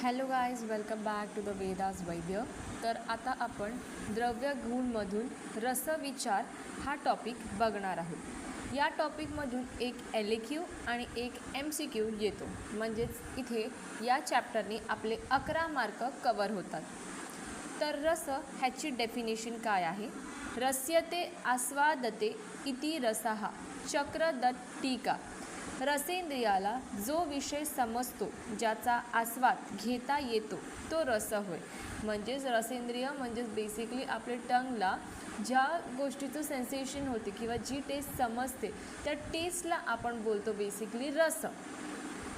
Hello guys, welcome back to the Vedas Vaidya. तर आता आपण द्रव्य गुणमधून रसविचार हा टॉपिक बघणार आहोत. या टॉपिकमधून एक LAQ आणि एक MCQ येतो. म्हणजेच इथे या चॅप्टरने आपले 11 मार्क कवर होतात. तर रस ह्याची डेफिनेशन काय आहे? रस्यते आस्वादते इति रसः चक्रदत्त टीका. रसेंद्रियाला जो विषय समजतो, ज्याचा आस्वाद घेता येतो, तो रस होय. म्हणजेच रसेंद्रिय म्हणजेच बेसिकली आपल्या टंगला ज्या गोष्टीचं सेन्सेशन होते किंवा जी टेस्ट समजते त्या टेस्टला आपण बोलतो बेसिकली रस.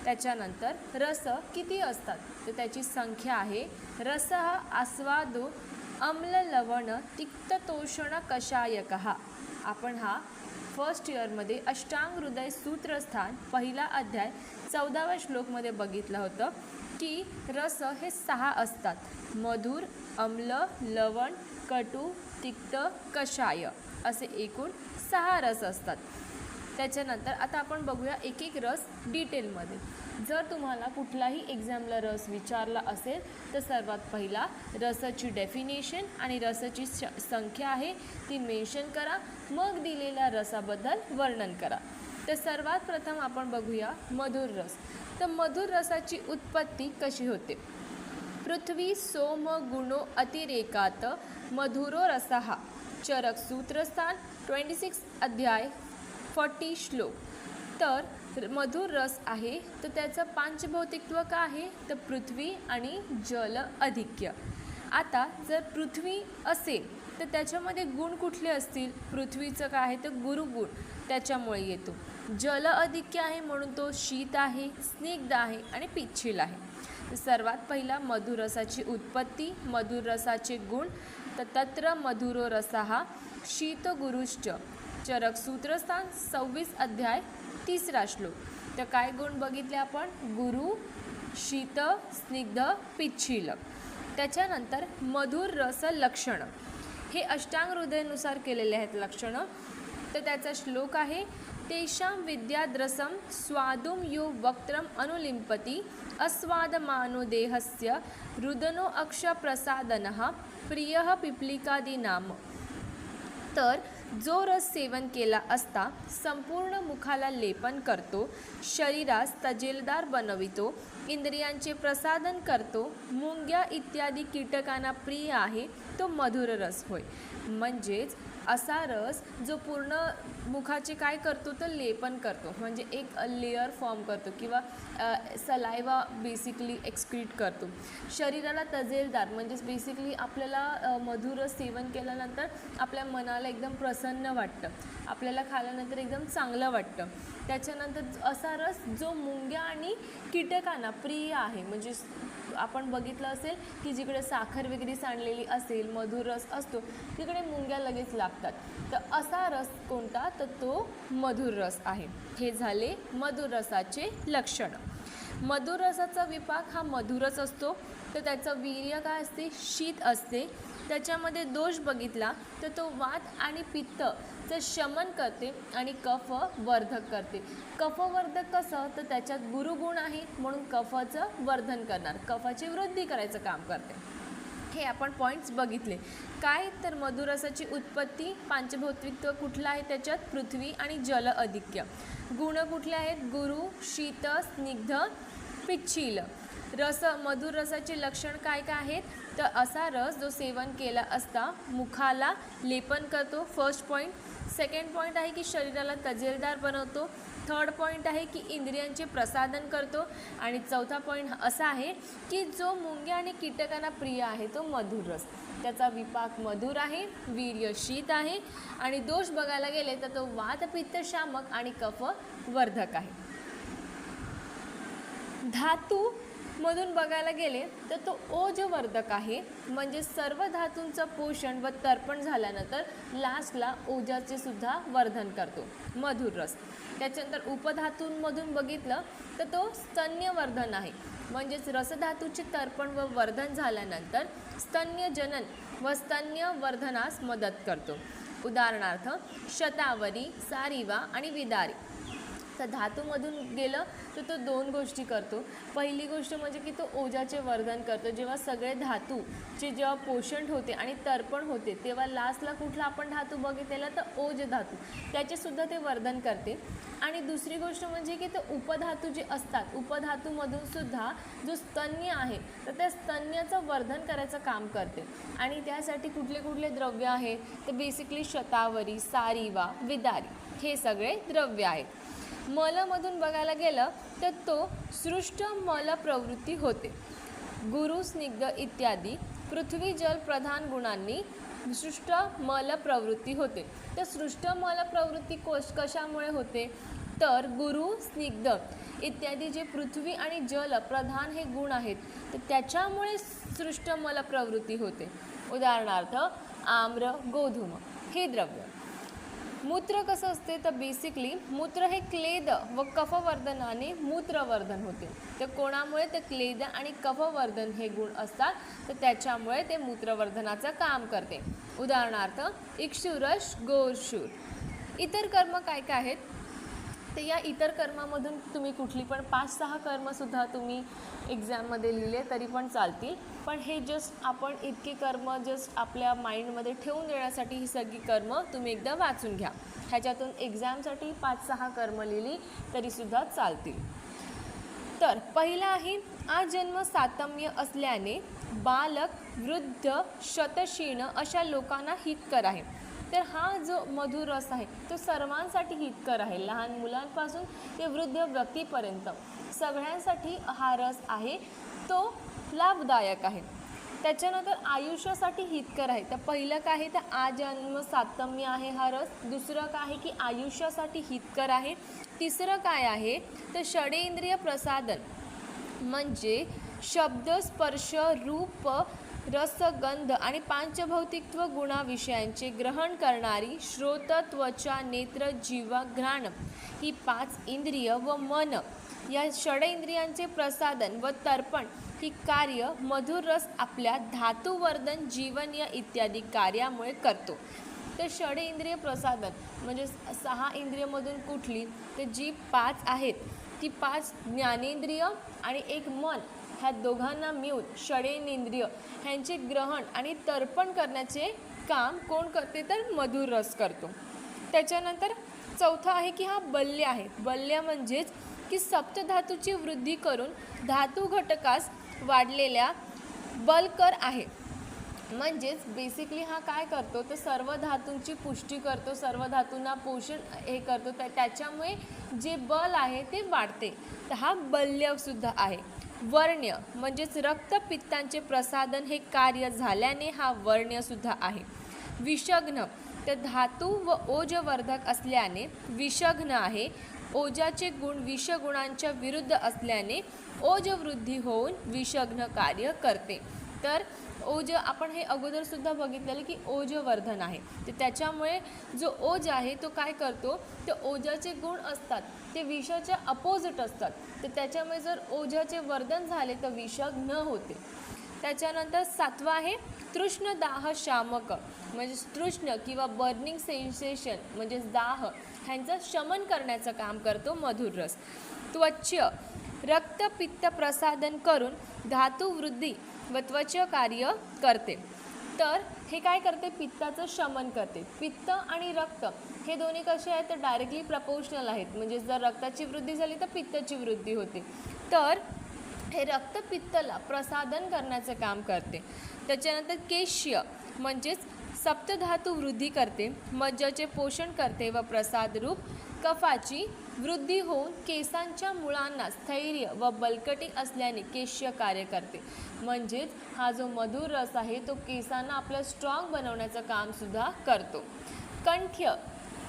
त्याच्यानंतर रस किती असतात तर त्याची संख्या आहे. रस हा आस्वादो अम्ल लवण तिक्ततोषण कषायकः. आपण हा फर्स्ट इयरमध्ये अष्टांग हृदय सूत्रस्थान पहिला अध्याय 14व्या श्लोकमध्ये बघितलं होतं की रस हे 6 असतात. मधुर, अम्ल, लवण, कटू, तिक्त, कषाय असे एकूण 6 रस असतात. त्याच्यानंतर आता आपण बघूया एक एक रस डिटेलमध्ये. जर तुम्हाला कुठलाही एक्झामला रस विचारला असेल तर सर्वात पहिला रसाची डेफिनेशन आणि रसाची संख्या आहे ती मेन्शन करा, मग दिलेल्या रसाबद्दल वर्णन करा. तर सर्वात प्रथम आपण बघूया मधुर रस. तर मधुर रसाची उत्पत्ती कशी होते? पृथ्वी सोम गुणो अतिरेकात मधुरो रसः. चरक सूत्रस्थान 26 अध्याय 40 श्लोक. तर मधुर रस आहे तर त्याचं पांचभौतिकत्व काय आहे तर पृथ्वी आणि जल अधिक्य. आता जर पृथ्वी असेल तर त्याच्यामध्ये गुण कुठले असतील? पृथ्वीचं काय आहे तर गुरुगुण त्याच्यामुळे येतो. जल अधिक्य आहे म्हणून तो शीत आहे, स्निग्ध आहे आणि पिच्छील आहे. सर्वात पहिला मधुर रसाची उत्पत्ती, मधुर रसाचे गुण. तर तत्र मधुरो रसः शीतगुरुश्च. चरक सूत्रस्थान 26 अध्याय 3रा श्लोक. तर काय गुण बघितले आपण? गुरु, शीत, स्निग्ध, पिच्छील. त्याच्यानंतर मधुर रस लक्षण हे अष्टांग हृदयानुसार केलेले आहेत लक्षणं. तर त्याचा श्लोक आहे तेषां विद्याद्रसं स्वादुं यो वक्त्रम अनुलिंपति अस्वादमानो देहस्य रुदनो अक्ष प्रसादनः प्रियः पिपलिकादी नाम. तर जो रस सेवन केला असता संपूर्ण मुखाला लेपन करतो, शरीरास तजेलदार बनवितो, इंद्रियांचे प्रसादन करतो, मुंग्या इत्यादी कीटकांना प्रिय आहे, तो मधुर रस होय. म्हणजेच असा रस जो पूर्ण मुखाचे काय करतो तर लेपन करतो, म्हणजे एक लेअर फॉर्म करतो किंवा सलायवा बेसिकली एक्सक्रीट करतो. शरीराला तजेलदार म्हणजेच बेसिकली आपल्याला मधुर रस सेवन केल्यानंतर आपल्या मनाला एकदम प्रसन्न वाटतं, आपल्याला खाल्यानंतर एकदम चांगलं वाटतं. त्याच्यानंतर असा रस जो मुंग्या आणि कीटकांना प्रिय आहे. म्हणजे आपण बघितलं असेल की जिकडे साखर वगैरे सांडलेली असेल, मधुर रस असतो, तिकडे मुंग्या लगेच लागतात. तर असा रस कोणता तर तो मधुर रस आहे. हे झाले मधुर रसाचे लक्षण. मधुर रसाचा विपाक हा मधुरच असतो. तर त्याचं वीर्य काय असते? शीत असते. त्याच्यामध्ये दोष बघितला तर तो वात आणि पित्तचं शमन करते आणि कफ वर्धक करते. कफवर्धक कसं तर त्याच्यात गुरुगुण आहे म्हणून कफाचं वर्धन करणार, कफाची वृद्धी करायचं काम करते. हे आपण पॉईंट्स बघितले. काय तर मधुर रसाची उत्पत्ती, पांचभौतिकत्व कुठलं आहे त्याच्यात? पृथ्वी आणि जल अधिक्य. गुण कुठले आहेत? गुरु, शीत, स्निग्ध, पिच्छील. रस मधुर रसाचे लक्षण काय काय आहेत तर असा रस जो सेवन केला असता मुखाला लेपन करतो, फर्स्ट पॉईंट. सेकंड पॉईंट आहे की शरीराला तजेलदार बनवतो. थर्ड पॉईंट आहे की इंद्रियांचे प्रसादन करतो. आणि चौथा पॉईंट असा आहे की जो मुंग्या आणि कीटकांना प्रिय आहे तो मधुर रस. त्याचा विपाक मधुर आहे, वीर्य शीत आहे आणि दोष बघायला गेले तर तो वात पित्त शामक आणि कफ वर्धक आहे. धातू मधून बघायला गेले तर तो ओजवर्धक आहे. म्हणजे सर्व धातूंचं पोषण व तर्पण झाल्यानंतर लास्टला ओजाचे सुद्धा वर्धन करतो मधुर रस. त्याच्यानंतर उपधातूंमधून बघितलं तर तो स्तन्यवर्धन आहे. म्हणजेच रसधातूचे तर्पण व वर्धन झाल्यानंतर स्तन्यजनन व स्तन्यवर्धनास मदत करतो. उदाहरणार्थ शतावरी, सारिवा आणि विदारी. तर धातूमधून गेलं तर तो दोन गोष्टी करतो. पहिली गोष्ट म्हणजे की तो ओजाचे वर्धन करतो. जेव्हा सगळे धातूचे जेव्हा पोषण होते आणि तर्पण होते तेव्हा लास्टला कुठला आपण धातू बघितलेला तर ओज धातू, त्याचेसुद्धा ते वर्धन करते. आणि दुसरी गोष्ट म्हणजे की ते उपधातू जे असतात, उपधातूमधून सुद्धा जो स्तन्य आहे तर त्या स्तन्याचं वर्धन करायचं काम करते. आणि त्यासाठी कुठले कुठले द्रव्य आहे तर बेसिकली शतावरी, सारिवा, विदारी हे सगळे द्रव्य आहेत. मलमधून बघायला गेलं तर तो सृष्ट मल प्रवृत्ती होते. गुरु, स्निग्ध इत्यादी पृथ्वी जल प्रधान गुणांनी सृष्ट मल प्रवृत्ती होते. तर सृष्ट मल प्रवृत्ती कशामुळे होते तर गुरु, स्निग्ध इत्यादी जे पृथ्वी आणि जल प्रधान हे गुण आहेत तर त्याच्यामुळे सृष्ट मल प्रवृत्ती होते. उदाहरणार्थ आम्र, गोधूम हे द्रव्य. मूत्र कसं असते तर बेसिकली मूत्र हे क्लेद व कफवर्धनाने मूत्रवर्धन होते. तर कोणामुळे ते क्लेद आणि कफवर्धन हे गुण असतात तर त्याच्यामुळे ते मूत्रवर्धनाचं काम करते. उदाहरणार्थ इक्षुरस, गोरशूर. इतर कर्म काय काय आहेत तर या इतर कर्मामधून तुम्ही कुठली पण 5-6 कर्मसुद्धा तुम्ही एक्झाममध्ये लिहिले तरी पण चालतील. पण हे जस्ट आपण इतकी कर्म जस्ट आपल्या माइंडमध्ये ठेवून देण्यासाठी ही सगळी कर्म तुम्ही एकदा वाचून घ्या. ह्याच्यातून एक्झामसाठी 5-6 कर्म लिहिली तरीसुद्धा चालतील. तर पहिला आहे आजन्म सातम्य असल्याने बालक, वृद्ध, शतशीर्ण अशा लोकांना हितकर आहे. तर हा जो मधुर रस आहे तो सर्वांसाठी हितकर आहे. लहान मुलांपासून ते वृद्ध व्यक्तीपर्यंत सगळ्यांसाठी हा रस आहे तो लाभदायक आहे. त्याच्यानंतर आयुष्यासाठी हितकर आहे. तर पहिलं काय आहे तर आजन्म सातम्य आहे हा रस. दुसरं काय आहे की आयुष्यासाठी हितकर आहे. तिसरं काय आहे तर षडेंद्रिय प्रसादन म्हणजे शब्द, स्पर्श, रूप, रस, गंध आणि पांचभौतिकत्व गुणाविषयांचे ग्रहण करणारी श्रोत, त्वचा, नेत्र, जीवा, घ्राण ही 5 इंद्रिय व मन या षडेंद्रियांचे प्रसादन व तर्पण ही कार्य मधुर रस आपल्या धातुवर्धन, जीवन या इत्यादी कार्यामुळे करतो. तर षडेंद्रिय प्रसादन म्हणजे 6 इंद्रियमधून कुठली तर जी 5 आहेत ती 5 ज्ञानेंद्रिय आणि एक मन ह्या दोघांना मिळून षडेंद्रिय ह्यांचे ग्रहण आणि तर्पण करण्याचे काम कोण करते तर मधुर रस करतो. त्याच्यानंतर चौथा आहे की हा बल्य आहे. बल्य म्हणजेच की सप्तधातूची वृद्धी करून धातू घटकास वाढलेल्या बलकर आहे. म्हणजेच बेसिकली हा काय करतो तर सर्व धातूंची पुष्टी करतो, सर्व धातूंना पोषण हे करतो. तर त्याच्यामुळे जे बल आहे ते वाढते. तर हा बल्यसुद्धा आहे. वर्ण्य म्हणजेच रक्तपित्तांचे प्रसादन हे कार्य झाल्याने हा वर्ण्यसुद्धा आहे. विषग्न तर धातू व ओजवर्धक असल्याने विषग्न आहे. ओजाचे गुण विषगुणांच्या विरुद्ध असल्याने ओजवृद्धी होऊन विषग्न कार्य करते. तर ओज आपण हे अगोदरसुद्धा बघितलेलं की ओजवर्धन आहे. तर त्याच्यामुळे जो ओज आहे तो काय करतो तर ओजाचे गुण असतात ते विषाच्या अपोजिट असतात. तर त्याच्यामुळे जर ओजाचे वर्धन झाले तर विषग्न होते. त्याच्यानंतर 7वा आहे तृष्ण दाह शामक म्हणजे तृष्ण किंवा बर्निंग सेन्सेशन म्हणजे दाह ह्यांचं शमन करण्याचं काम करतो मधुर रस. त्वच रक्तपित्त प्रसादन करून धातुवृद्धी व त्वच कार्य करते. तर हे काय करते पित्ताचं शमन करते. पित्त आणि रक्त हे दोन्ही कसे आहेत तर डायरेक्टली प्रपोर्शनल आहेत. म्हणजे जर रक्ताची वृद्धी झाली तर पित्ताची वृद्धी होते. तर हे रक्तपित्तला प्रसादन करण्याचं काम करते. त्याच्यानंतर केश्य म्हणजेच सप्तधातू वृद्धी करते, मज्जाचे पोषण करते व प्रसादरूप कफाची वृद्धी होऊन केसांच्या मुळांना स्थैर्य व बलकटी असल्याने केश्य कार्य करते. म्हणजेच हा जो मधुर रस आहे तो केसांना आपलं स्ट्रॉंग बनवण्याचं कामसुद्धा करतो. कंठ्य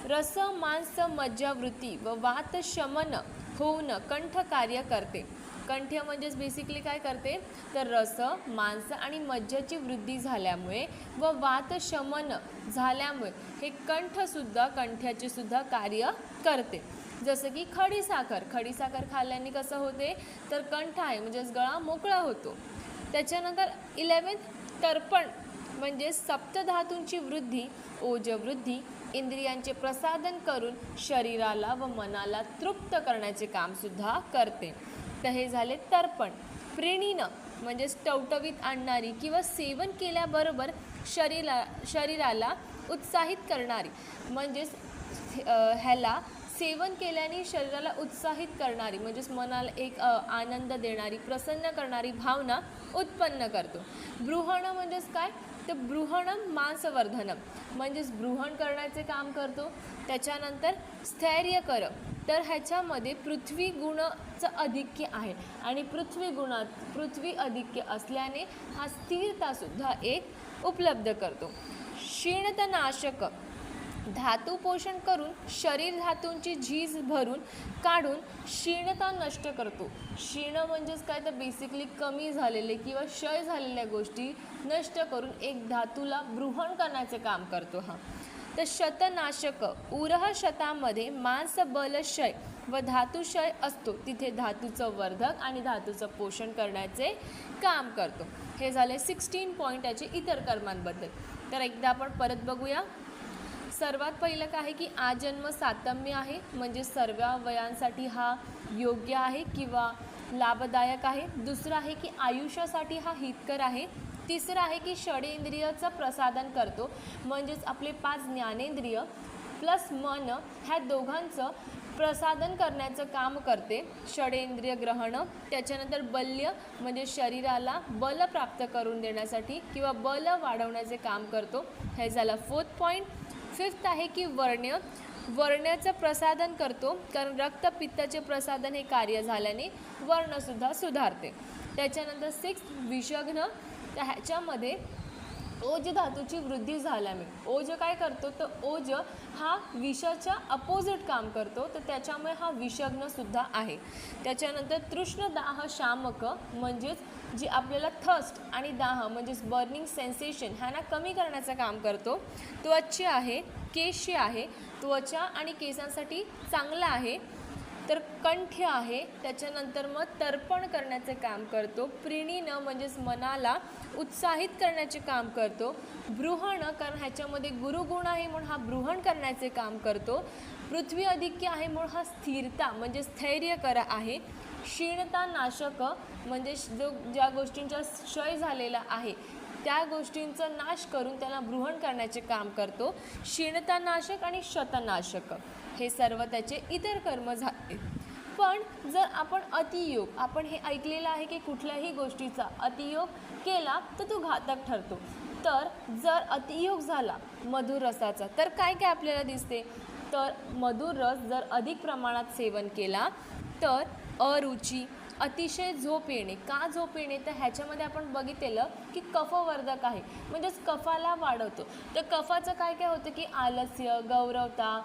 रस, मांस, मज्जावृत्ती व वात शमन होऊन कंठ कार्य करते. कंठ्य म्हणजेच बेसिकली काय करते तर रस, मांस आणि मज्जाची वृद्धी झाल्यामुळे व वात शमन झाल्यामुळे हे कंठ्याचे सुद्धा कार्य करते. जसं की खडीसाखर खाल्ल्याने कसं होते तर कंठ आहे म्हणजेच गळा मोकळा होतो. त्याच्यानंतर 11 तर्पण म्हणजे सप्तधातूंची वृद्धी, ओजवृद्धी, इंद्रियांचे प्रसादन करून शरीराला व मनाला तृप्त करण्याचे कामसुद्धा करते. तर हे झाले तर्पण. प्रीणीनं म्हणजे टवटवीत आणणारी किंवा सेवन केल्याबरोबर शरीराला उत्साहित करणारी, म्हणजेच ह्याला सेवन केल्याने शरीराला उत्साहित करणारी म्हणजेच मनाला एक आनंद देणारी, प्रसन्न करणारी भावना उत्पन्न करतो. बृहण म्हणजेच काय, तर बृहणम मांसवर्धनम म्हणजेच बृहण करण्याचे काम करतो. त्याच्यानंतर स्थैर्य कर, तर ह्याच्यामध्ये पृथ्वी गुणाचं अधिक्य आहे आणि पृथ्वी अधिक्य असल्याने हा स्थिरतासुद्धा एक उपलब्ध करतो. क्षीणतनाशक, धातू पोषण करून शरीर धातूंची झीज भरून काढून क्षीणता नष्ट करतो. क्षीण म्हणजेच काय, तर बेसिकली कमी झालेले किंवा क्षय झालेल्या गोष्टी नष्ट करून एक धातूला बृहण करण्याचे काम करतो हा. तर शतनाशक, उरह शतामध्ये मांस बलक्षय व धातुक्षय असतो तिथे धातूचं वर्धक आणि धातूचं पोषण करण्याचे काम करतो. हे झाले 16 पॉईंट याचे इतर कर्मांबद्दल. तर एकदा आपण परत बघूया. सर्वात पहिलं काय आहे की आजन्म सातम्य आहे, म्हणजे सर्व वयांसाठी हा योग्य आहे किंवा लाभदायक आहे. दुसरं आहे की आयुष्यासाठी हा हितकर आहे. तिसरं आहे की षडेंद्रियाचं प्रसादन करतो, म्हणजेच आपले 5 ज्ञानेंद्रिय प्लस मन ह्या दोघांचं प्रसादन करण्याचं काम करते षडेंद्रिय ग्रहण. त्याच्यानंतर बल्य म्हणजे शरीराला बल प्राप्त करून देण्यासाठी किंवा बल वाढवण्याचे काम करतो. हे झालं 4th पॉईंट. 5th आहे की वर्ण्याचं प्रसादन करतो, कारण रक्तपित्ताचे प्रसादन हे कार्य झाल्याने वर्णसुद्धा सुधारते. त्याच्यानंतर 6th विषघ्न, तर ह्याच्यामध्ये ओज धातूची वृद्धी झाल्याने ओज काय करतो, तर ओज हा विषाच्या अपोजिट काम करतो, तर त्याच्यामुळे हा विषग्नसुद्धा आहे. त्याच्यानंतर तृष्ण दाह शामक, म्हणजेच जी आपल्याला थर्स्ट आणि दाह म्हणजेच बर्निंग सेन्सेशन ह्यांना कमी करण्याचं काम करतो. त्वचा आहे, केश आहे, त्वचा आणि केसांसाठी चांगला आहे. तर कंठ आहे, त्याच्यानंतर मग तर्पण करण्याचे काम करतो. प्रीणीनं म्हणजेच मनाला उत्साहित करण्याचे काम करतो. बृहण, कारण ह्याच्यामध्ये गुरुगुण आहे म्हणून हा बृहण करण्याचे काम करतो. पृथ्वी अधिक्य आहे म्हणून हा स्थिरता म्हणजे स्थैर्य करा आहे. क्षीणता नाशक म्हणजे ज्या गोष्टींचा क्षय झालेला आहे त्या गोष्टींचा नाश करून त्याला बृहण करण्याचे काम करतो. क्षीणतानाशक आणि शतनाशक हे सर्व त्याचे इतर कर्म झाले. पण जर आपण अतियोग, आपण हे ऐकलेलं आहे की कुठल्याही गोष्टीचा अतियोग केला तर तो घातक ठरतो. तर जर अतियोग झाला मधुर रसाचा तर काय काय आपल्याला दिसते, तर मधुर रस जर अधिक प्रमाणात सेवन केला तर अरुची, अतिशय झोप येणे. का झोप येणे, तर ह्याच्यामध्ये आपण बघितलेलं की कफवर्धक आहे, म्हणजेच कफाला वाढवतो. तर कफाचं काय काय होतं की आलस्य, गौरवता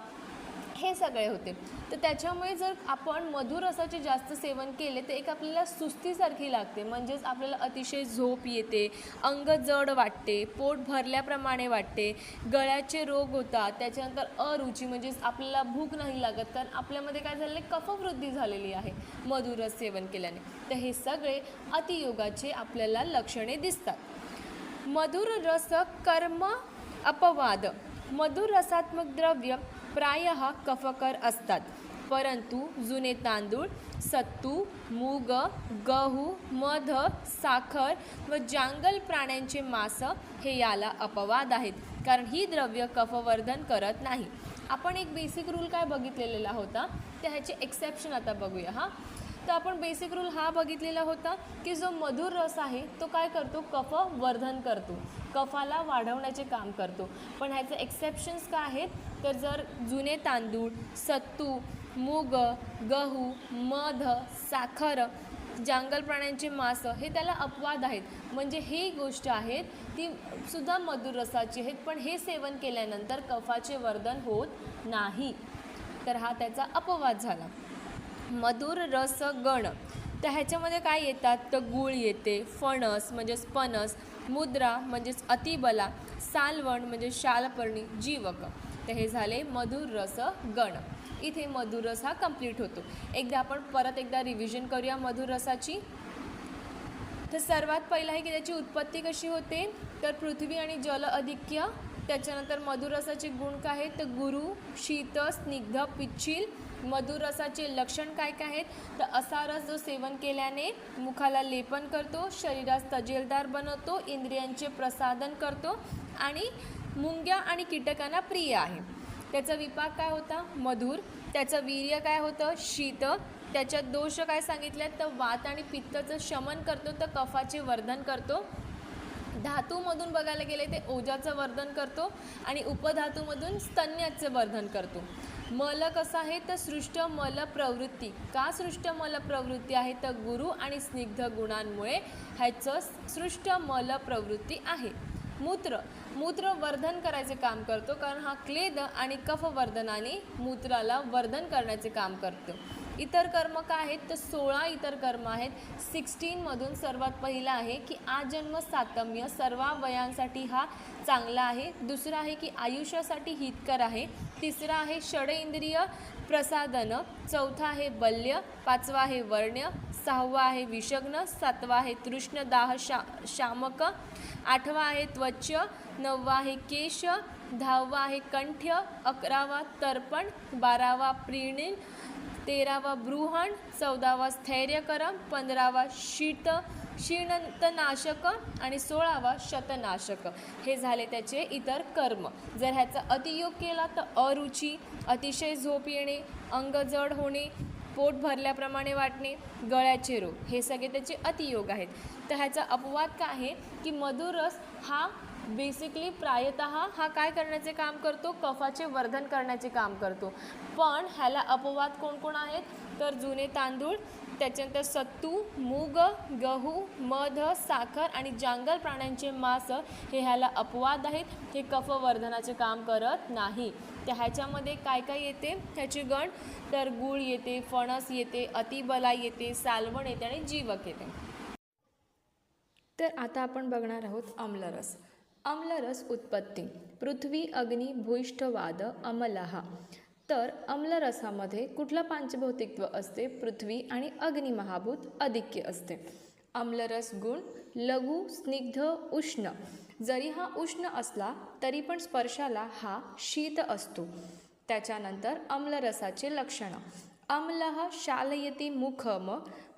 हे सगळे होते. तर त्याच्यामुळे जर आपण मधुर रसाचे जास्त सेवन केले तर एक आपल्याला सुस्तीसारखी लागते, म्हणजेच आपल्याला अतिशय झोप येते, अंग जड वाटते, पोट भरल्याप्रमाणे वाटते, गळ्याचे रोग होतात. त्याच्यानंतर अरुची म्हणजेच आपल्याला भूक नाही लागत, कारण आपल्यामध्ये काय झालेलं आहे, कफवृद्धी झालेली आहे मधुर रस सेवन केल्याने. तर हे सगळे अतियोगाचे आपल्याला लक्षणे दिसतात. मधुर रस कर्म अपवाद. मधुर रसात्मक द्रव्य प्रायः कफकर असतात, परंतु जुने तांदूळ, सत्तू, मूग, गहू, मध, साखर व जांगल प्राण्यांचे मांस हे याला अपवाद आहेत, कारण ही द्रव्य कफवर्धन करत नाही. आपण एक बेसिक रूल काय बघितलेला होता, तर ह्याचे एक्सेप्शन आता बघूया. तर आपण बेसिक रूल हा बघितलेला होता की जो मधुर रस आहे तो काय करतो, कफवर्धन करतो, कफाला वाढवण्याचे काम करतो. पण ह्याचे एक्सेप्शन्स काय आहेत, तर जर जुने तांदूळ, सत्तू, मूग, गहू, मध, साखर, जांगल प्राण्यांचे मांस हे त्याला अपवाद आहेत, म्हणजे ही गोष्ट आहेत ती सुद्धा मधुर रसाची आहेत, पण हे सेवन केल्यानंतर कफाचे वर्धन होत नाही. तर हा त्याचा अपवाद झाला. मधुर रस गण, तर ह्याच्यामध्ये काय येतात, तर गूळ येते, फणस म्हणजेच पणस, मुद्रा म्हणजेच अतिबला, सालवण म्हणजे शालपर्णी, जीवक. तर हे झाले मधुर रस गण. इथे मधुर रस हा कंप्लीट होतो. एकदा आपण परत एकदा रिव्हिजन करूया मधुर रसाची. तर सर्वात पहिलं आहे की त्याची उत्पत्ती कशी होते, तर पृथ्वी आणि जल अधिक्य. त्याच्यानंतर मधुरसाचे गुण काय आहेत, तर गुरु, शीत, स्निग्ध, पिच्छील. मधुरसाचे लक्षण काय काय आहेत, तर असा रस जो सेवन केल्याने मुखाला लेपन करतो, शरीरास तजेलदार बनवतो, इंद्रियांचे प्रसादन करतो आणि मुंग्या आणि कीटकांना प्रिय आहे. त्याचा विपाक काय होता, मधुर. त्याचं वीर्य काय होतं, शीत. त्याच्यात दोष काय सांगितले, तर वात आणि पित्ताचं शमन करतो, तर कफाचे वर्धन करतो. धातूमधून बघायला गेले ते ओजाचं वर्धन करतो आणि उपधातूमधून स्तन्याचं वर्धन करतो. मल कसा आहे, तर सृष्ट मल प्रवृत्ती. का सृष्ट मल प्रवृत्ती आहे, तर गुरु आणि स्निग्ध गुणांमुळे ह्याचं सृष्ट मल प्रवृत्ती आहे. मूत्र, मूत्र वर्धन करायचे काम करतो, कारण हा क्लेद आणि कफवर्धनाने मूत्राला वर्धन करण्याचे काम करतो. इतर कर्म काय आहेत, तर 16 इतर कर्म आहेत. 16मधून सर्वात पहिला आहे की आजन्म सातम्य, सर्वावयांसाठी हा चांगला आहे. दुसरा आहे की आयुष्यासाठी हितकर आहे. तिसरा आहे षडेंद्रिय प्रसादन. चौथा आहे बल्य. पाचवा आहे वर्ण्य. सहावा आहे विषग्न. सातवा आहे तृष्ण दाह शामक. आठवा आहे त्वच. नववा आहे केश. 10वा आहे कंठ्य. 11वा तर्पण. 12वा प्रीणिन. 13वा बृहण. 14वा स्थैर्यकरम. 15वा शीणतनाशक आणि 16वा शतनाशक. हे झाले त्याचे इतर कर्म. जर ह्याचा अतियोग केला तर अरुची, अतिशय झोप येणे, अंग जड होणे, पोट भरल्याप्रमाणे वाटणे, गळ्याचे रोग, हे सगळे त्याचे अतियोग आहेत. तर ह्याचा अपवाद काय आहे की मधुरस हा बेसिकली प्रायतः हा काय करण्याचे काम करतो, कफाचे वर्धन करण्याचे काम करतो. पण ह्याला अपवाद कोण कोण आहेत, तर जुने तांदूळ, त्याच्यानंतर सत्तू, मूग, गहू, मध, साखर आणि जांगल प्राण्यांचे मांस हे ह्याला अपवाद आहेत. हे कफवर्धनाचे काम करत नाही. तर ह्याच्यामध्ये काय काय येते ह्याची गण, तर गूळ येते, फणस येते, अतिबला येते, सालवण येते आणि जीवक येते. तर आता आपण बघणार आहोत आम्लरस. आम्लरस उत्पत्ती. पृथ्वी, अग्नी, भूयिष्ठ, वाद, अमलहा. तर आम्लरसामध्ये कुठलं पांचभौतिकत्व असते, पृथ्वी आणि अग्नी महाभूत अधिक्य असते. आम्लरस गुण लघु, स्निग्ध, उष्ण. जरी हा उष्ण असला तरी पण स्पर्शाला हा शीत असतो. त्याच्यानंतर आम्लरसाचे लक्षण. अम्लः शालयति मुखम,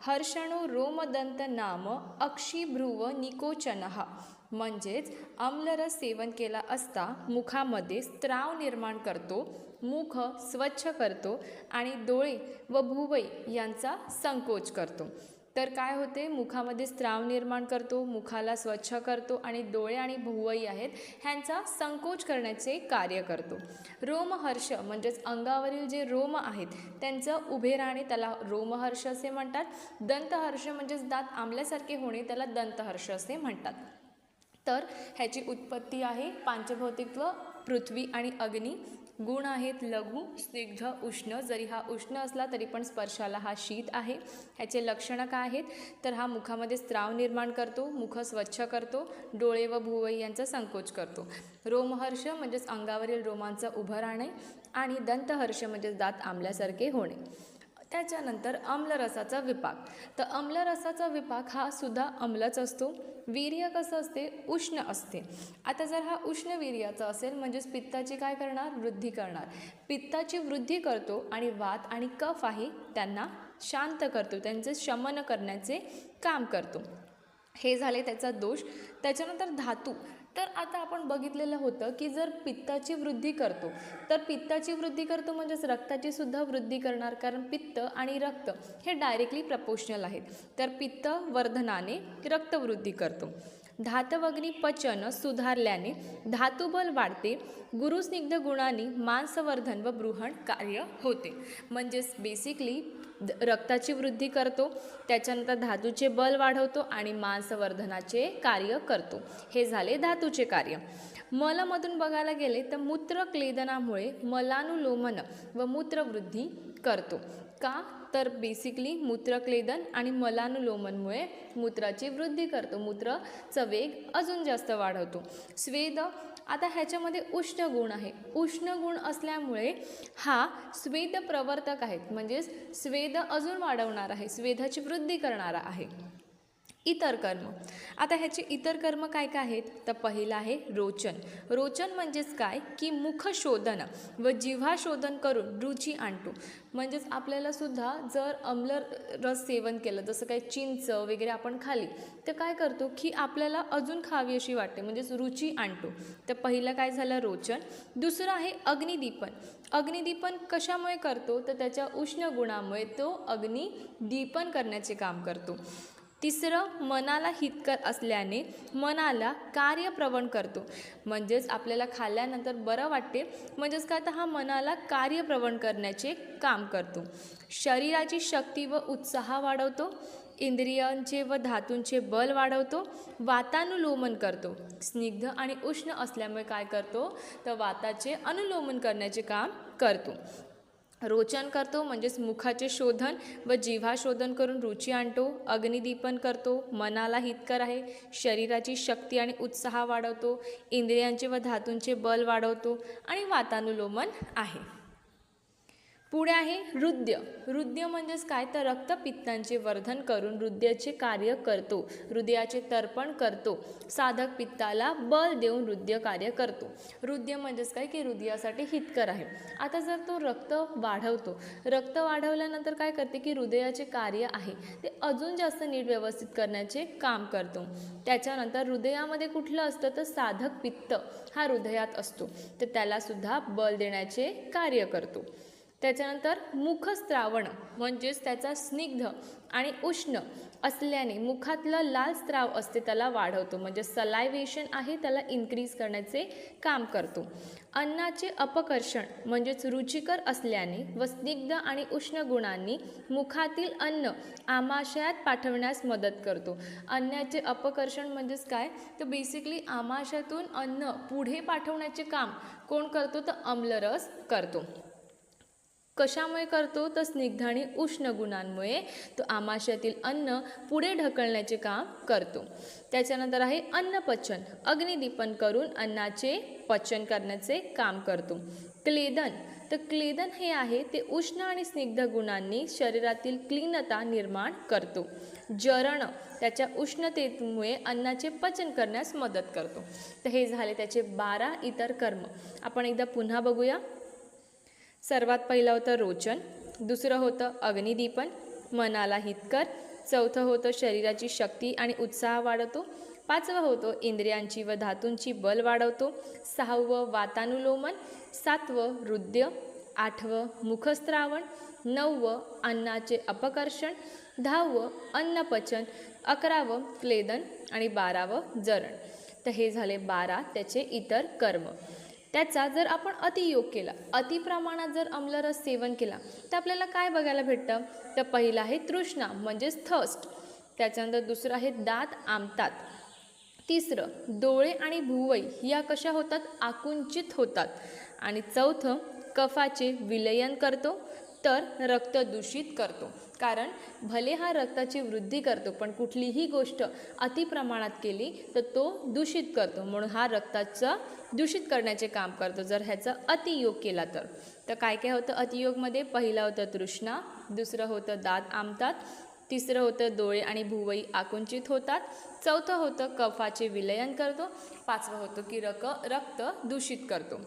हर्षणो रोमदंत नाम, अक्षिभ्रुव निकोचनः. म्हणजेच आम्लरस सेवन केला असता मुखामध्ये स्त्राव निर्माण करतो, मुख स्वच्छ करतो आणि डोळे व भुवई यांचा संकोच करतो. तर काय होते, मुखामध्ये स्त्राव निर्माण करतो, मुखाला स्वच्छ करतो आणि डोळे आणि भुवई आहेत ह्यांचा संकोच करण्याचे कार्य करतो. रोमहर्ष म्हणजेच अंगावरील जे रोम आहेत त्यांचं उभे राहणे त्याला रोमहर्ष असे म्हणतात. दंतहर्ष म्हणजेच दात आंबल्यासारखे होणे त्याला दंतहर्ष असे म्हणतात. तर ह्याची उत्पत्ती आहे पांचभौतिकत्व पृथ्वी आणि अग्नी. गुण आहेत लघु, स्निग्ध, उष्ण. जरी हा उष्ण असला तरी पण स्पर्शाला हा शीत आहे. ह्याचे लक्षणं काय आहेत, तर हा मुखामध्ये स्त्राव निर्माण करतो, मुख स्वच्छ करतो, डोळे व भुवई यांचा संकोच करतो. रोमहर्ष म्हणजेच अंगावरील रोमांचं उभं राहणे आणि दंतहर्ष म्हणजेच दात आंबल्यासारखे होणे. त्याच्यानंतर आम्लरसाचा विपाक. तर आम्लरसाचा विपाक हा सुद्धा आम्लच असतो. वीर्य कसं असते, उष्ण असते. आता जर हा उष्ण वीर्याचा असेल म्हणजेच पित्ताची काय करणार, वृद्धी करणार. पित्ताची वृद्धी करतो आणि वात आणि कफ आहे त्यांना शांत करतो, त्यांचे शमन करण्याचे काम करतो. हे झाले त्याचा दोष. त्याच्यानंतर धातू. तर आता आपण बघितलेलं होतं की जर पित्ताची वृद्धी करतो तर पित्ताची वृद्धी करतो म्हणजेच रक्ताची सुद्धा वृद्धी करणार, कारण पित्त आणि रक्त हे डायरेक्टली प्रपोर्शनल आहेत. तर पित्त वर्धनाने रक्तवृद्धी करतो. धातवग्नी पचन सुधारल्याने धातुबल वाढते. गुरुस्निग्ध गुणांनी मांसवर्धन व बृहण कार्य होते. म्हणजेच बेसिकली रक्ताची वृद्धी करतो, त्याच्यानंतर धातूचे बल वाढवतो आणि मांसवर्धनाचे कार्य करतो. हे झाले धातूचे कार्य. मलमधून बघायला गेले तर मूत्रक्लेदनामुळे मलानुलोमन व मूत्रवृद्धी करतो. का, तर बेसिकली मूत्रक्लेदन आणि मलानुलोमनमुळे मूत्राची वृद्धी करतो, मूत्राचा वेग अजून जास्त वाढवतो. स्वेद. आता ह्याच्यामध्ये उष्ण गुण आहे. उष्ण गुण असल्यामुळे हा स्वेद प्रवर्तक आहेत, म्हणजेच स्वेद अजून वाढवणार आहे, स्वेदाची वृद्धी करणारा आहे. इतर कर्म. आता ह्याचे इतर कर्म काय काय आहेत? तर पहिलं आहे रोचन. रोचन म्हणजेच काय की मुख शोधन व जिव्हा शोधन करून रुची आणतो. म्हणजेच आपल्याला सुद्धा जर आम्ल रस सेवन केलं, जसं काही चिंच वगैरे आपण खाली, तर काय करतो की आपल्याला अजून खावी अशी वाटते, म्हणजेच रुची आणतो. तर पहिलं काय झालं रोचन. दुसरं आहे अग्निदीपन. अग्निदीपन कशामुळे करतो? तर त्याच्या उष्ण गुणामुळे तो अग्निदीपन करण्याचे काम करतो. तिसरं मनाला हितकर असल्याने मनाला कार्यप्रवण करतो. म्हणजेच आपल्याला खाल्ल्यानंतर बरं वाटते, म्हणजेच काय तर हा मनाला कार्यप्रवण करण्याचे काम करतो. शरीराची शक्ती व उत्साह वाढवतो. इंद्रियांचे व धातूंचे बल वाढवतो. वातानुलोमन करतो. स्निग्ध आणि उष्ण असल्यामुळे काय करतो? तर वाताचे अनुलोमन करण्याचे काम करतो. रोचन करतो म्हणजेच मुखाचे शोधन व जिव्हा शोधन करून रुची आणतो. अग्निदीपन करतो, मनाला हितकर आहे. शरीराची शक्ती आणि उत्साह वाढवतो. इंद्रियांचे व धातूंचे बल वाढवतो आणि वातानुलोमन आहे. पुढे आहे हृदय. हृदय म्हणजेच काय तर रक्तपित्तांचे वर्धन करून हृदयाचे कार्य करतो. हृदयाचे तर्पण करतो. साधक पित्ताला बल देऊन हृदय कार्य करतो. हृदय म्हणजेच काय की हृदयासाठी हितकर आहे. आता जर तो रक्त वाढवतो, रक्त वाढवल्यानंतर काय करते की हृदयाचे कार्य आहे ते अजून जास्त नीट व्यवस्थित करण्याचे काम करतो. त्याच्यानंतर हृदयामध्ये कुठलं असतं तर साधक पित्त हा हृदयात असतो, तर त्यालासुद्धा बल देण्याचे कार्य करतो. त्याच्यानंतर मुखस्त्रावण म्हणजेच त्याचा स्निग्ध आणि उष्ण असल्याने मुखातलं लाल स्त्राव असते त्याला वाढवतो, म्हणजे सलायवेशन आहे त्याला इन्क्रीज करण्याचे काम करतो. अन्नाचे अपकर्षण म्हणजेच रुचिकर असल्याने व स्निग्ध आणि उष्ण गुणांनी मुखातील अन्न आमाशयात पाठवण्यास मदत करतो. अन्नाचे अपकर्षण म्हणजेच काय तर बेसिकली आमाशयातून अन्न पुढे पाठवण्याचे काम कोण करतो तर आम्लरस करतो. कशामुळे करतो तर स्निग्ध आणि उष्ण गुणांमुळे तो आमाशयातील अन्न पुढे ढकलण्याचे काम करतो. त्याच्यानंतर आहे अन्नपचन. अग्निदीपन करून अन्नाचे पचन करण्याचे काम करतो. क्लेदन. तर क्लेदन हे आहे ते उष्ण आणि स्निग्ध गुणांनी शरीरातील क्लीनता निर्माण करतो. जरण. त्याच्या उष्णतेमुळे अन्नाचे पचन करण्यास मदत करतो. तर हे झाले त्याचे 12 इतर कर्म. आपण एकदा पुन्हा बघूया. सर्वात पहिलं होतं रोचन, दुसरं होतं अग्निदीपन, मनाला हितकर, चौथं होतं शरीराची शक्ती आणि उत्साह वाढवतो, पाचवं होतं इंद्रियांची व धातूंची बल वाढवतो, सहावं वातानुलोमन, सातवं हृदय, आठवं मुखस्त्रावण, नववं अन्नाचे अपकर्षण, 10वं अन्नपचन, 11वं क्लेदन आणि 12वं जरण. तर हे झाले 12 त्याचे इतर कर्म. त्याचा जर आपण अतियोग केला, अतिप्रमाणात जर आम्लरस सेवन केला तर आपल्याला काय बघायला भेटतं तर पहिलं आहे तृष्णा म्हणजेच थर्स्ट. त्याच्यानंतर दुसरं आहे दात आमतात. तिसरं डोळे आणि भुवई या कशा होतात आकुंचित होतात. आणि चौथं कफाचे विलयन करतो तर रक्त दूषित करतो. कारण भले हा रक्ताची वृद्धी करतो पण कुठलीही गोष्ट अतिप्रमाणात केली तर तो दूषित करतो, म्हणून हा रक्ताचं दूषित करण्याचे काम करतो जर ह्याचा अतियोग केला तर काय काय होतं अतियोगमध्ये? पहिलं होतं तृष्णा, दुसरं होतं दात आमतात, तिसरं होतं डोळे आणि भुवई आकुंचित होतात, चौथं होतं कफाचे विलयन करतो, पाचवं होतं की रक्त दूषित करतो.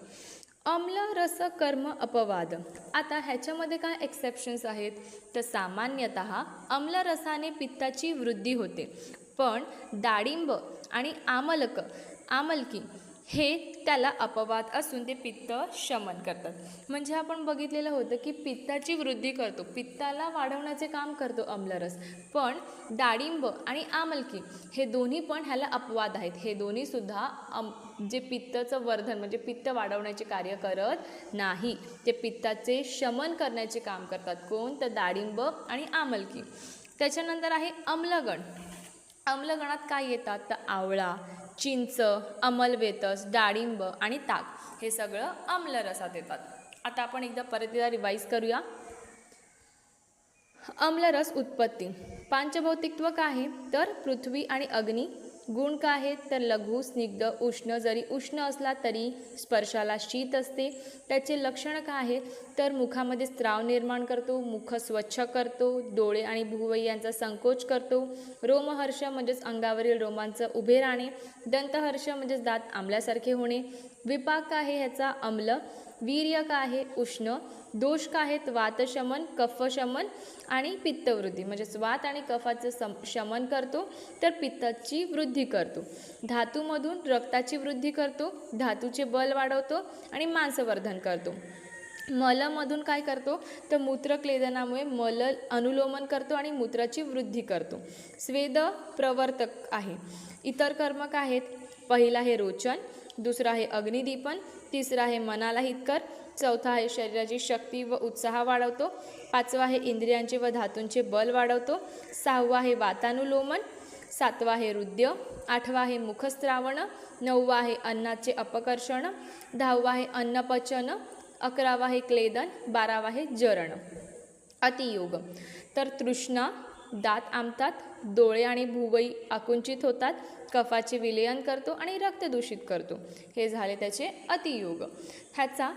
अम्ल रस कर्म अपवाद. आता ह्याच्यामध्ये काय एक्सेप्शन्स आहेत तर सामान्यतः अम्ल रसाने पित्ताची वृद्धी होते, पण डाळिंब आणि आमलकी हे त्याला अपवाद असून ते पित्त शमन करतात. म्हणजे आपण बघितलेलं होतं की पित्ताची वृद्धी करतो, पित्ताला वाढवण्याचे काम करतो आम्लरस, पण डाळिंब आणि आमलकी हे दोन्ही पण ह्याला अपवाद आहेत. हे दोन्हीसुद्धा जे पित्ताचं वर्धन म्हणजे पित्त वाढवण्याचे कार्य करत नाही, ते पित्ताचे शमन करण्याचे काम करतात. कोण तर डाळिंब आणि आमलकी. त्याच्यानंतर आहे अम्लगण. अम्लगणात काय येतात तर आवळा, चिंच, अमलवेतस, डाळिंब आणि ताक हे सगळं आम्लरसात येतात. आता आपण एकदा परत रिवाईज करूया. आम्लरस उत्पत्ती. पांचभौतिकत्व काय आहे तर पृथ्वी आणि अग्नी, गुण काय आहेत तर लघु, स्निग्ध, उष्ण. जरी उष्ण असला तरी स्पर्शाला शीत असते. त्याचे लक्षण काय आहे तर मुखामध्ये स्त्राव निर्माण करतो, मुख स्वच्छ करतो, डोळे आणि भुवई यांचा संकोच करतो, रोमहर्ष म्हणजेच अंगावरील रोमांच उभे राहणे, दंतहर्ष म्हणजेच दात आंबल्यासारखे होणे, विपाक काय आहे ह्याचा अम्ल, वीर्य काय आहे उष्ण, दोष काय आहेत वातशमन, कफशमन आणि पित्तवृद्धी म्हणजेच वात आणि कफाचं शमन करतो तर पित्ताची वृद्धी करतो, धातूमधून रक्ताची वृद्धी करतो, धातूचे बल वाढवतो आणि मांसवर्धन करतो, मलमधून काय करतो तर मूत्रक्लेदनामुळे मल अनुलोमन करतो आणि मूत्राची वृद्धी करतो, स्वेद प्रवर्तक आहे. इतर कर्म काय आहेत पहिला आहे रोचन, दुसरा आहे अग्निदीपन, तिसरा आहे मनाला हितकर, चौथा आहे शरीराची शक्ती व उत्साह वाढवतो, पाचवा आहे इंद्रियांचे व धातूंचे बल वाढवतो, सहावा आहे वातानुलोमन, सातवा आहे हृदय, आठवा आहे मुखस्त्रावण, नववा आहे अन्नाचे अपकर्षण, दहावा आहे अन्नपचन, अकरावा आहे क्लेदन, बारावा आहे जरण. अतियोग तर तृष्णा, दात आंबतात, डोळे आणि भुवई आकुंचित होतात, कफाचे विलयन करतो आणि रक्त दूषित करतो. हे झाले त्याचे अतियोग. ह्याचा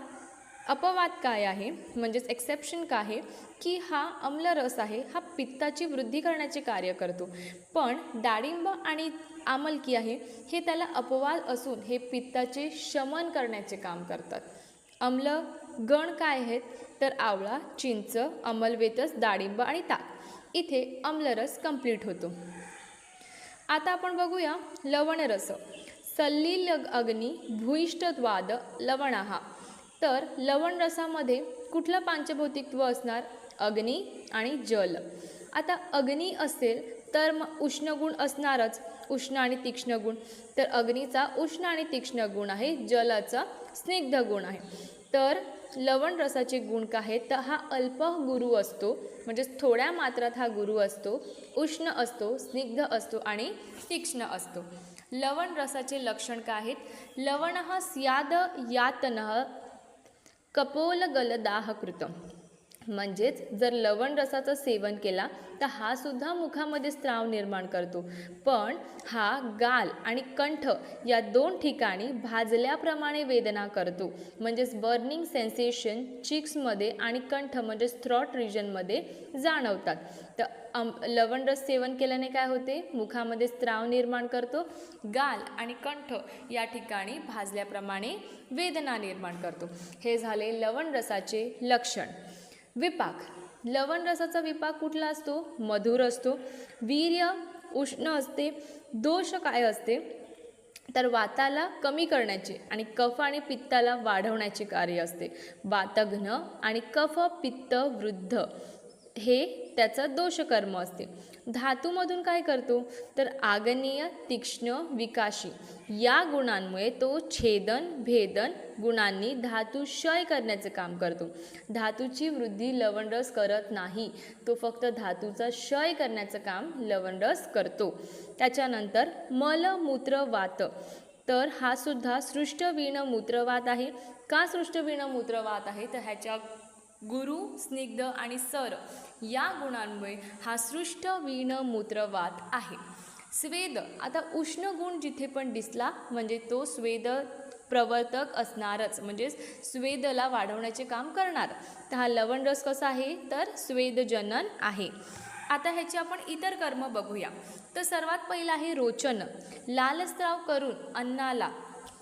अपवाद काय आहे म्हणजेच एक्सेप्शन काय आहे की हा आम्लरस आहे हा पित्ताची वृद्धी करण्याचे कार्य करतो, पण डाळिंब आणि आमलकी आहे हे त्याला अपवाद असून हे पित्ताचे शमन करण्याचे काम करतात. आम्ल गण काय आहेत तर आवळा, चिंच, अमलवेतस, डाळिंब आणि ताक. इथे आम्लरस कंप्लीट होतो. आता आपण बघूया लवणरस. सल्लील अग्नी भूयिष्ठद्वाद लवणहा. तर लवण रसामध्ये कुठलं पांचभौतिकत्व असणार अग्नी आणि जल. आता अग्नी असेल तर मग उष्ण गुण असणारच, उष्ण आणि तीक्ष्ण गुण. तर अग्नीचा उष्ण आणि तीक्ष्ण गुण आहे, जलाचा स्निग्ध गुण आहे. तर लवण रसाचे गुण काय आहेत तर हा अल्प गुरु असतो म्हणजेच थोड्या मात्रात हा गुरु असतो, उष्ण असतो, स्निग्ध असतो आणि तीक्ष्ण असतो. लवण रसाचे लक्षण काय आहेत लवणः स्याद यातनः कपोलगलदाहकृतम. म्हणजेच जर लवण रसाचं सेवन केला तर हा सुद्धा मुखामध्ये स्त्राव निर्माण करतो, पण हा गाल आणि कंठ या दोन ठिकाणी भाजल्याप्रमाणे वेदना करतो. म्हणजेच बर्निंग सेन्सेशन चिक्समध्ये आणि कंठ म्हणजेच थ्रॉट रिजनमध्ये जाणवतात. तर लवण रस सेवन केल्याने काय होते मुखामध्ये स्त्राव निर्माण करतो, गाल आणि कंठ या ठिकाणी भाजल्याप्रमाणे वेदना निर्माण करतो. हे झाले लवण रसाचे लक्षण. विपाक. लवण रसाचा विपाक कुठला असतो मधुर असतो, वीर्य उष्ण असते, दोष काय असते तर वाताला कमी करण्याचे आणि कफ आणि पित्ताला वाढवण्याचे कार्य असते. वातघ्न आणि कफ पित्त वृद्ध हे त्याचं दोषकर्म असते. धातूमधून काय करतो तर आग्नेय, तीक्ष्ण, विकाशी या गुणांमुळे तो छेदन भेदन गुणांनी धातू क्षय करण्याचे काम करतो. धातूची वृद्धी लवणरस करत नाही, तो फक्त धातूचा क्षय करण्याचं काम लवणरस करतो. त्याच्यानंतर मलमूत्र वात. तर हा सुद्धा सृष्टवीण मूत्रवात आहे. का सृष्टवीण मूत्रवात आहे तर ह्याच्या गुरु, स्निग्ध आणि सर या गुणांमुळे हा सृष्टवीण मूत्रवात आहे. स्वेद. आता उष्ण गुण जिथे पण दिसला म्हणजे तो स्वेद प्रवर्तक असणारच, म्हणजे स्वेदला वाढवण्याचे काम करणार. तर हा लवण रस कसा आहे तर स्वेदजनन आहे. आता ह्याचे आपण इतर कर्म बघूया. तर सर्वात पहिला आहे रोचन. लालस्राव करून अन्नाला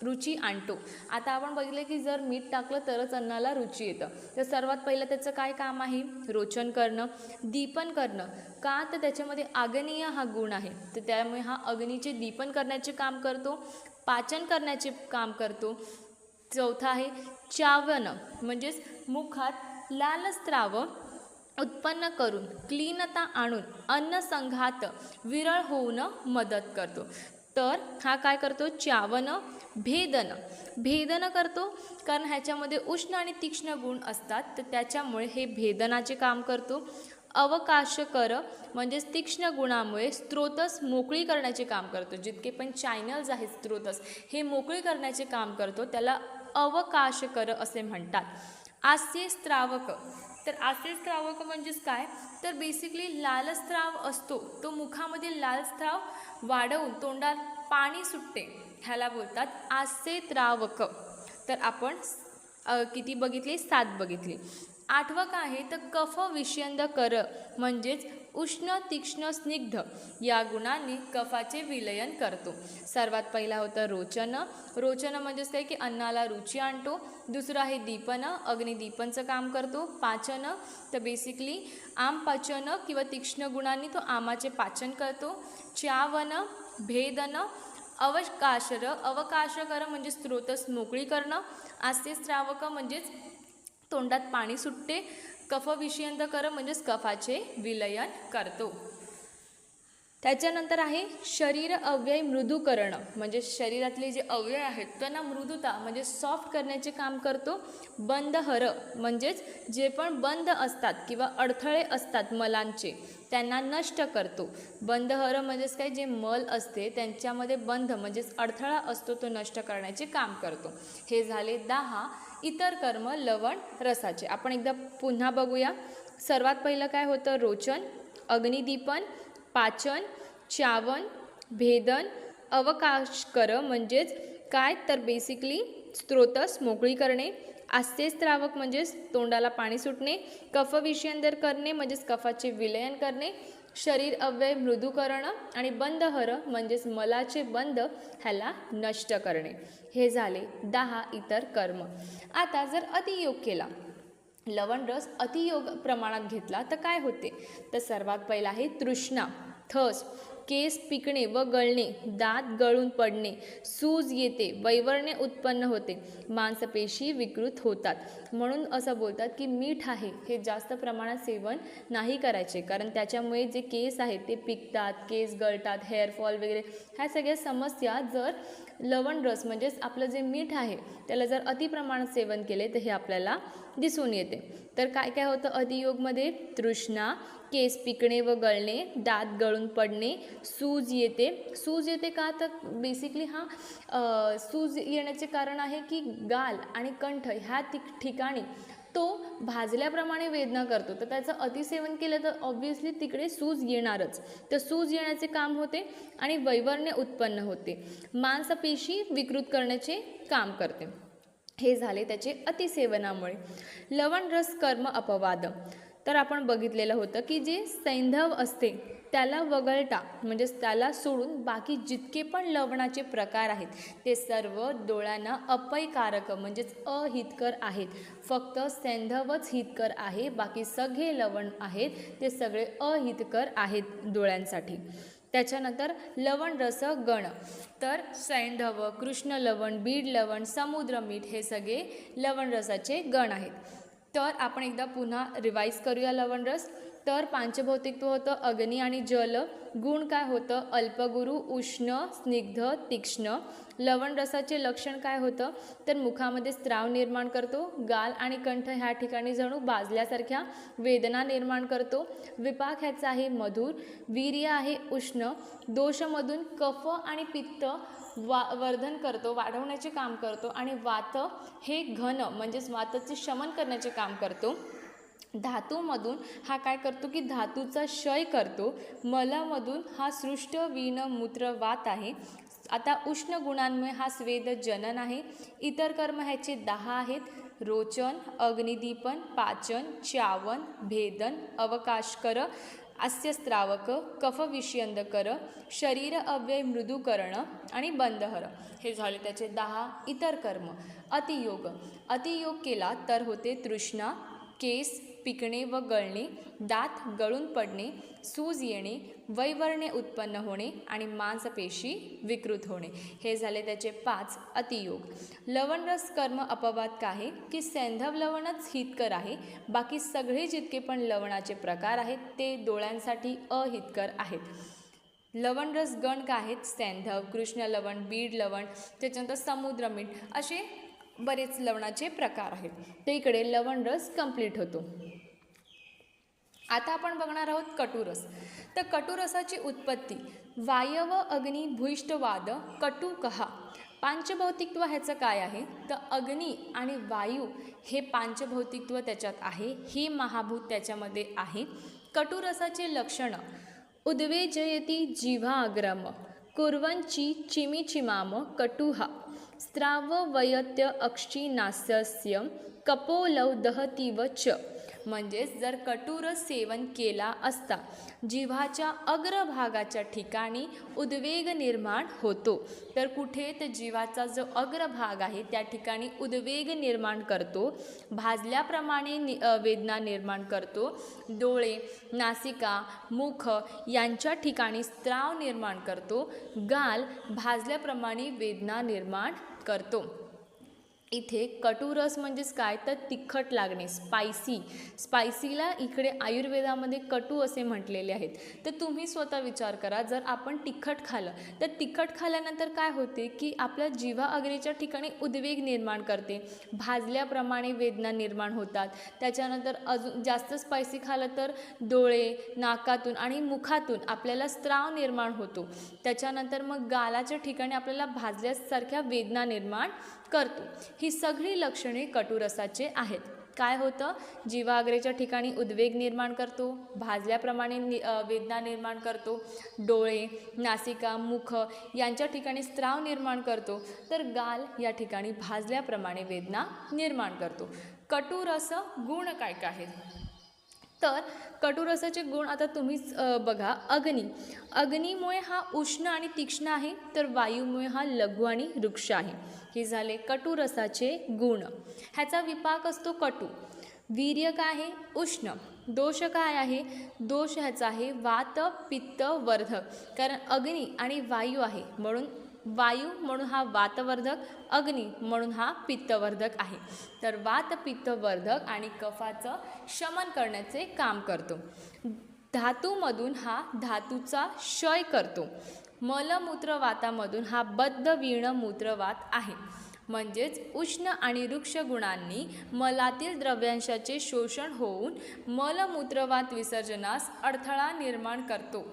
रुची आणतो. आता आपण बघितलं की जर मीठ टाकलं तरच अन्नाला रुची येतं. तर सर्वात पहिलं त्याचं काय काम आहे रोचन करणं. दीपन करणं. का तर त्याच्यामध्ये आग्नेय हा गुण आहे, तर त्यामुळे हा अग्नीचे दीपन करण्याचे काम करतो, पाचन करण्याचे काम करतो. चौथा आहे चावन, म्हणजेच मुखात लालस्राव उत्पन्न करून क्लीनता आणून अन्नसंघात विरळ होऊन मदत करतो. तर हा काय करतो च्यावन. भेदन करतो, कारण ह्याच्यामध्ये उष्ण आणि तीक्ष्ण गुण असतात, तर त्याच्यामुळे हे भेदनाचे काम करतो. अवकाशकर म्हणजेच तीक्ष्ण गुणामुळे स्त्रोतस मोकळी करण्याचे काम करतो. जितके पण चॅनल्स आहेत स्त्रोतस हे मोकळी करण्याचे काम करतो, त्याला अवकाशकर असे म्हणतात. आस्यस्त्रावक. तर आस्यस्त्रावक म्हणजेच काय तर बेसिकली लालस्राव असतो, तो मुखामध्ये लालस्राव वाढवून तोंडात पाणी सुटते ह्याला बोलतात आस्य द्रावक. तर आपण किती बघितली? 7 बघितली. 8वं काय आहे तर कफ विषयंद कर म्हणजेच उष्ण तीक्ष्ण स्निग्ध या गुणांनी कफाचे विलयन करतो. सर्वात पहिला होता रोचन. रोचन म्हणजेच काय की अन्नाला रुची आणतो. दुसरं आहे दीपन, अग्निदीपनचं काम करतो. पाचन तर बेसिकली आम पचन किंवा तीक्ष्ण गुणांनी तो आमाचे पाचन करतो. च्यावन, भेदन, अवकाशकर म्हणजे स्रोतस मोकळी करणं. आस्यस्रावक म्हणजेच तोंडात पाणी सुटते. कफ विषयंत कर म्हणजेच कफाचे विलयन करतो. त्याच्यानंतर आहे शरीर अव्यय मृदूकरण म्हणजे शरीरातले जे अव्यय आहेत त्यांना मृदुता म्हणजे सॉफ्ट करण्याचे काम करतो. बंधहर म्हणजेच जे पण बंध असतात किंवा अडथळे असतात मलांचे त्यांना नष्ट करतो. बंधहर म्हणजेच काय जे मल असते त्यांच्यामध्ये बंध म्हणजेच अडथळा असतो तो नष्ट करण्याचे काम करतो. हे झाले 10 इतर कर्म लवण रसाचे. आपण एकदा पुन्हा बघूया. सर्वात पहिलं काय होतं? रोचन, अग्निदीपन, पाचन, च्यावन, भेदन, अवकाशकर म्हणजेच काय तर बेसिकली स्त्रोतस मोकळी करणे. आस्यस्रावक म्हणजेच तोंडाला पाणी सुटणे. कफ विषयंदर करणे म्हणजेच कफाचे विलयन करणे. शरीर अव्यय मृदूकरण आणि बंधहर म्हणजेच मलाचे बंध ह्याला नष्ट करणे. हे झाले 10 इतर कर्म. आता जर अतियोग केला, लवण रस अतियोग प्रमाणात घेतला तर काय होते? तर सर्वात पहिला आहे तृष्णा, थस, केस पिकणे व गळणे, दात गळून पडणे, सूज येते, वैवरणे उत्पन्न होते, मांसपेशी विकृत होतात. म्हणून असं बोलतात की मीठ आहे हे जास्त प्रमाणात सेवन नाही करायचे, कारण त्याच्यामुळे जे केस आहेत ते पिकतात, केस गळतात, हेअरफॉल वगैरे ह्या सगळ्या समस्या जर लवण रस म्हणजेच आपलं जे मीठ आहे त्याला जर अतिप्रमाणात सेवन केले तर हे आपल्याला दिसून येते. तर काय काय होतं अतियोगमध्ये? तृष्णा, केस पिकणे व गळणे, दात गळून पडणे, सूज येते. सूज येते का? तर बेसिकली सूज येण्याचे कारण आहे की गाल आणि कंठ ह्या ठिकाणी तो भाजल्याप्रमाणे वेदना करतो. तर त्याचं अतिसेवन केलं तर ऑब्व्हियसली तिकडे सूज येणारच. तर सूज येण्याचे काम होते आणि वैवरणे उत्पन्न होते. मांसपेशी विकृत करण्याचे काम करते. हे झाले त्याचे अतिसेवनामुळे. लवण रस कर्म अपवाद. तर आपण बघितलेलं होतं की जे सैंधव असते त्याला वगळता म्हणजेच त्याला सोडून बाकी जितके पण लवणाचे प्रकार आहेत ते सर्व डोळ्यांना अपयकारक म्हणजेच अहितकर आहेत. फक्त सैंधवच हितकर आहे, बाकी सगळे लवण आहेत ते सगळे अहितकर आहेत डोळ्यांसाठी. त्याच्यानंतर लवण रस गण. तर सैंधव, कृष्ण लवण, बीड लवण, समुद्र मीठ हे सगळे लवण रसाचे गण आहेत. तर आपण एकदा पुन्हा रिवाईज करूया लवण रस. तर पांचभौतिकत्व होतं अग्नी आणि जल. गुण काय होतं? अल्पगुरू, उष्ण, स्निग्ध, तीक्ष्ण. लवण रसाचे लक्षण काय होतं? तर मुखामध्ये स्त्राव निर्माण करतो. गाल आणि कंठ ह्या ठिकाणी जणू बाजल्यासारख्या वेदना निर्माण करतो. विपाक ह्याचा आहे मधुर. वीर्य आहे उष्ण. दोषमधून कफ आणि पित्त वर्धन करतो, वाढवण्याचे काम करतो. आणि वात हे घन म्हणजेच वाताचे शमन करण्याचे काम करतो. धातूमधून हा काय करतो की धातूचा क्षय करतो. मलामधून हा सृष्ट वीण मूत्र वात आहे. आता उष्ण गुणांमुळे हा स्वेद जनन आहे. इतर कर्म ह्याचे 10 आहेत. रोचन, अग्निदीपन, पाचन, च्यावन, भेदन, अवकाशकर, आस्यस्त्रावक, कफ विषयंदकर, शरीर अव्यय मृदूकरण आणि बंधहर. हे झाले त्याचे 10 इतर कर्म. अतियोग. अतियोग केला तर होते तृष्णा, केस पिकणे व गळणे, दात गळून पडणे, सूज येणे, वैवरणे उत्पन्न होणे आणि मांसपेशी विकृत होणे. हे झाले त्याचे 5 अतियोग. लवण रस कर्म अपवाद काय आहे की सैंधव लवणच हितकर आहे, बाकी सगळे जितके पण लवणाचे प्रकार आहेत ते डोळ्यांसाठी अहितकर आहेत. लवण रस गण काय आहेत? सैंधव, कृष्ण लवण, बीड लवण, त्याच्यानंतर समुद्र मीठ असे बरेच लवणाचे प्रकार आहेत. ते इकडे लवण रस कंप्लीट होतो. आता आपण बघणार आहोत कटुरस. तर कटुरसाची उत्पत्ती वायव अग्नी भूइष्टवाद कटुकहा. पांचभौतिकत्व ह्याचं काय आहे? तर अग्नी आणि वायू हे पांचभौतिकत्व त्याच्यात आहे. हे महाभूत त्याच्यामध्ये आहे. कटुरसाचे लक्षण उद्वेजयती जिव्हाग्रम कुर्वंची चिमिचिमाम कटुहा स्त्राववयत्य अक्षिनास्यस्य कपोलौ दहतीव च. म्हणजेच जर कटुरस सेवन केला असता जिव्हाच्या अग्रभागाच्या ठिकाणी उद्वेग निर्माण होतो. तर कुठे तर जिव्हाचा जो अग्रभाग आहे त्या ठिकाणी उद्वेग निर्माण करतो, भाजल्याप्रमाणे वेदना निर्माण करतो, डोळे, नासिका, मुख यांच्या ठिकाणी स्त्राव निर्माण करतो, गाल भाजल्याप्रमाणे वेदना निर्माण करतो. इथे कटुरस म्हणजेच काय तर तिखट लागणे, स्पायसीला इकडे आयुर्वेदामध्ये कटू असे म्हटलेले आहेत. तर तुम्ही स्वतः विचार करा, जर आपण तिखट खाल्लं तर तिखट खाल्ल्यानंतर काय होते की आपल्या जिव्हा अग्रेच्या ठिकाणी उद्वेग निर्माण करते, भाजल्याप्रमाणे वेदना निर्माण होतात. त्याच्यानंतर अजून जास्त स्पायसी खाल्लं तर डोळे, नाकातून आणि मुखातून आपल्याला स्त्राव निर्माण होतो. त्याच्यानंतर मग गालाच्या ठिकाणी आपल्याला भाजल्यासारख्या वेदना निर्माण करतो. ही सगळी लक्षणे कटुरसाचे आहेत. काय होतं, जिव्हाग्रेच्या ठिकाणी उद्वेग निर्माण करतो, भाजल्याप्रमाणे वेदना निर्माण करतो, डोळे, नासिका, मुख यांच्या ठिकाणी स्त्राव निर्माण करतो, तर गाल या ठिकाणी भाजल्याप्रमाणे वेदना निर्माण करतो. कटुरस गुण काय काय आहेत तर कटुरसाचे गुण आता तुम्हीच बघा. अग्नीमुळे हा उष्ण आणि तीक्ष्ण आहे, तर वायूमुळे हा लघु आणि वृक्ष आहे. हे झाले कटुरसाचे गुण. ह्याचा विपाक असतो कटू. वीर्य काय आहे, उष्ण. दोष काय आहे, दोष ह्याचा आहे वात पित्त वर्धक. कारण अग्नी आणि वायू आहे म्हणून वायू म्हणून हा वातवर्धक, अग्नी म्हणून हा पित्तवर्धक आहे. तर वात पित्तवर्धक आणि कफाचं शमन करण्याचे काम करतो. धातूमधून हा धातूचा क्षय करतो. मलमूत्रवातामधून हा बद्धवीण मूत्रवात आहे. म्हणजेच उष्ण आणि वृक्ष गुणांनी मलातील द्रव्यांशाचे शोषण होऊन मलमूत्रवात विसर्जनास अडथळा निर्माण करतो.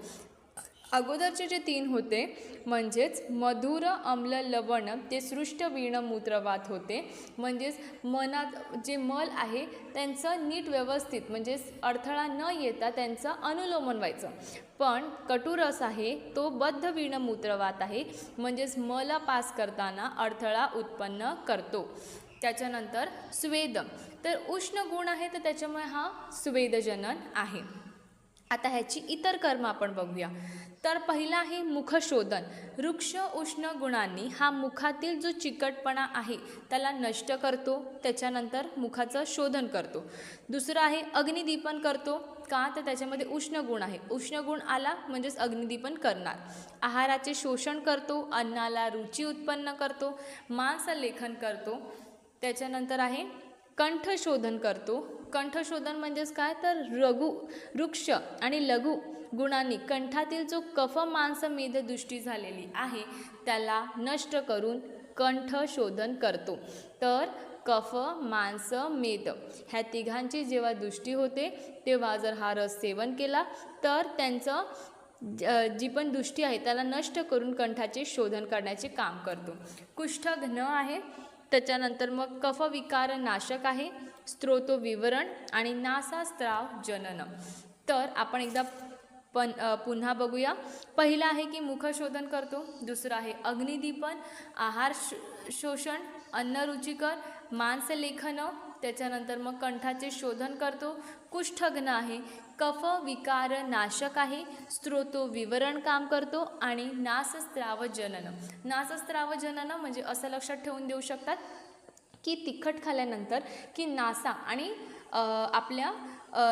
अगोदरचे जे 3 होते म्हणजेच मधुर, अम्ल, लवण ते सृष्ट वीण मूत्रवात होते. म्हणजेच मनात जे मल आहे त्यांचं नीट व्यवस्थित म्हणजेच अडथळा न येता त्यांचं अनुलोमन व्हायचं. पण कटुरस आहे तो बद्ध वीण मूत्रवात आहे, म्हणजेच मल पास करताना अडथळा उत्पन्न करतो. त्याच्यानंतर स्वेद, तर उष्ण गुण आहे तर त्याच्यामुळे हा स्वेदजनन आहे. आता ह्याची इतर कर्म आपण बघूया. तर पहिला आहे मुखशोधन. वृक्ष उष्ण गुणांनी हा मुखातील जो चिकटपणा आहे त्याला नष्ट करतो, त्याच्यानंतर मुखाचं शोधन करतो. दुसरं आहे अग्निदीपन करतो. का तर त्याच्यामध्ये उष्ण गुण आहे, उष्ण गुण आला म्हणजेच अग्निदीपन करणार. आहाराचे शोषण करतो, अन्नाला रुची उत्पन्न करतो, मांसलेखन करतो. त्याच्यानंतर आहे कंठशोधन करतो. कंठशोधन म्हणजेच काय तर वृक्ष आणि लघु गुणांनी कंठातील जो कफ मांस मेद दृष्टी झालेली आहे त्याला नष्ट करून कंठशोधन करतो. तर कफ, मांस, मेद ह्या तिघांची जेव्हा दृष्टी होते तेव्हा जर हा रस सेवन केला तर त्यांचं जी पण दृष्टी आहे त्याला नष्ट करून कंठाचे शोधन करण्याचे काम करतो. कुष्ठघ्न आहे. त्याच्यानंतर मग कफविकार नाशक आहे, स्त्रोतो विवरण आणि नासास्त्राव जनन. तर आपण एकदा पुन्हा बघूया. पहिला आहे की मुखशोधन करतो, दुसरं आहे अग्निदीपन, आहार शोषण, अन्न रुचिकर, मांसलेखन, त्याच्यानंतर मग कंठाचे शोधन करतो. कुष्ठघ्न आहे, कफ विकार नाशक आहे, स्त्रोतो विवरण काम करतो आणि नासस्त्राव जनन. नासस्त्राव जनन म्हणजे असं लक्षात ठेवून देऊ शकतात की तिखट खाल्ल्यानंतर की नासा आणि आपल्या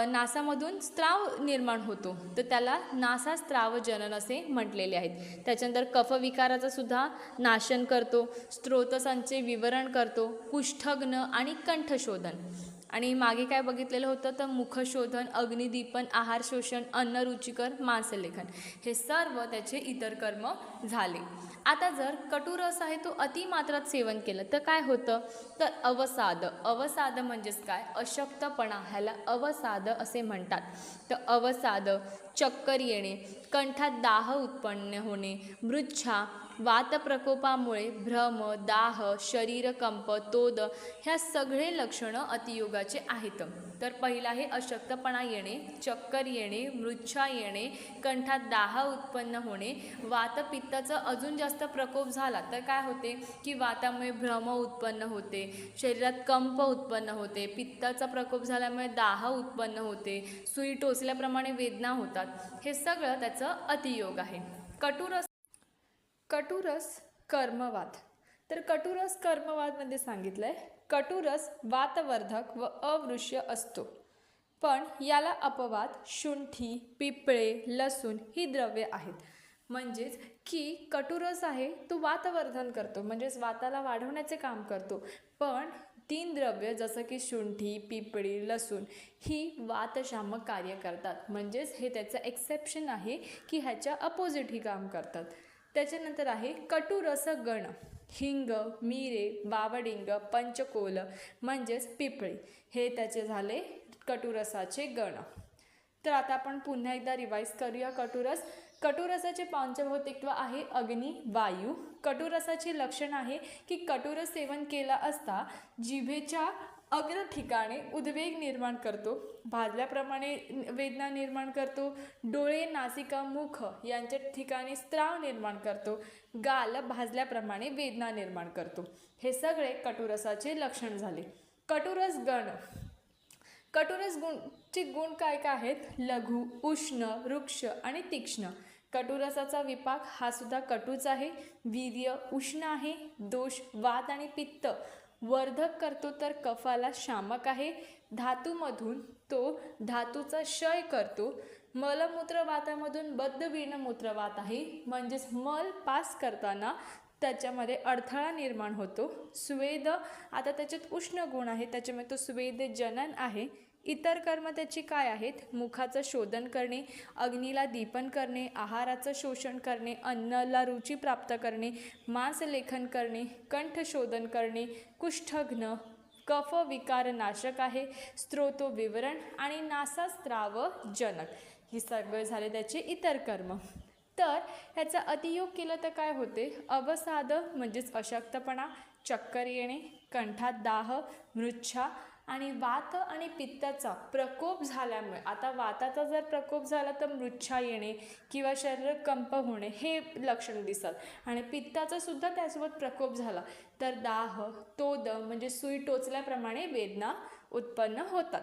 नासामधून स्त्राव निर्माण होतो, तर त्याला नासास्त्राव जनन असे म्हटलेले आहेत. त्याच्यानंतर कफविकाराचा सुद्धा नाशन करतो, स्त्रोतसांचे विवरण करतो, कुष्ठघ्न आणि कंठशोधन. आणि मागे काय बघितलेलं होतं तर मुखशोधन, अग्निदीपन, आहार शोषण, अन्न रुचिकर, मांसलेखन हे सर्व त्याचे इतर कर्म झाले. आता जर कटुरस आहे तो अतिमात्रात सेवन केलं तर काय होतं तर अवसाद. अवसाद म्हणजेच काय, अशक्तपणा, ह्याला अवसाद असे म्हणतात. तर अवसाद, चक्कर येणे, कंठात दाह उत्पन्न होणे, मृच्छा, वात प्रकोपामुळे भ्रम, दाह, शरीरकंप, तोद ह्या सगळे लक्षणं अतियोगाचे आहेत. तर पहिला आहे अशक्तपणा येणे, चक्कर येणे, मूर्छा येणे, कंठात दाह उत्पन्न होणे. वातपित्ताचा अजून जास्त प्रकोप झाला तर काय होते की वातामुळे भ्रम उत्पन्न होते, शरीरात कंप उत्पन्न होते, पित्ताचा प्रकोप झाल्यामुळे दाह उत्पन्न होते, सुई टोचल्याप्रमाणे वेदना होतात. हे सगळं त्याचं अतियोग आहे. कटुरस कर्मवात. तर कटुरस कर्मवातमध्ये सांगितलंय कटुरस वातवर्धक व अवृष्य असतो, पण याला अपवाद शुंठी, पिपळे, लसूण ही द्रव्ये आहेत. म्हणजेच की कटुरस आहे तो वातवर्धन करतो, म्हणजेच वाताला वाढवण्याचे काम करतो, पण 3 द्रव्य जसं की शुंठी, पिपळी, लसूण ही वातशामक कार्य करतात. म्हणजेच हे त्याचं एक्सेप्शन आहे की ह्याच्या अपोजिट ही काम करतात. त्याच्यानंतर आहे कटुरस गण. हिंग, मिरे, बावडिंग, पंचकोल म्हणजेच पिपळी हे त्याचे झाले कटुरसाचे गण. तर आता आपण पुन्हा एकदा रिवाइज करूया. कटुरसाचे पंचभौतिकत्व आहे अग्नी, वायू. कटुरसाचे लक्षण आहे की कटुरस सेवन केला असता जिभेच्या अग्र ठिकाणी उद्वेग निर्माण करतो, भाजल्याप्रमाणे वेदना निर्माण करतो, डोळे, नासिका, मुख यांच्या ठिकाणी स्त्राव निर्माण करतो, गाल भाजल्याप्रमाणे वेदना निर्माण करतो. हे सगळे कटुरसाचे लक्षण झाले. कटुरस गण. कटुरस गुणचे गुण काय काय आहेत? लघु, उष्ण, रुक्ष आणि तीक्ष्ण. कटुरसाचा विपाक हा सुद्धा कटूच आहे. वीर्य उष्ण आहे. दोष वात आणि पित्त वर्धक करतो तर कफाला शामक आहे. धातूमधून तो धातूचा क्षय करतो. मलमूत्र वातामधून बद्धवीर्ण मूत्रवात आहे, म्हणजेच मल पास करताना त्याच्यामध्ये अडथळा निर्माण होतो. स्वेद आता त्याच्यात उष्ण गुण आहे, त्याच्यामुळे तो स्वेद जनन आहे. इतर कर्म त्याची काय आहेत? मुखाचं शोधन करणे, अग्नीला दीपन करणे, आहाराचं शोषण करणे, अन्नाला रुची प्राप्त करणे, मांसलेखन करणे, कंठ शोधन करणे, कुष्ठघ्न, कफ विकार नाशक आहे, स्त्रोतो विवरण आणि नासास्त्राव जनक. ही सगळे झाले त्याचे इतर कर्म. तर ह्याचा अतियोग केलं तर काय होते? अवसाद म्हणजेच अशक्तपणा, चक्कर येणे, कंठात दाह, मूर्छा आणि वात आणि पित्ताचा प्रकोप झाल्यामुळे, आता वाताचा जर प्रकोप झाला तर मूर्छा येणे किंवा शरीर कंप होणे हे लक्षण दिसतात, आणि पित्ताचा सुद्धा त्यासोबत प्रकोप झाला तर दाह, तोद म्हणजे सुई टोचल्याप्रमाणे वेदना उत्पन्न होतात.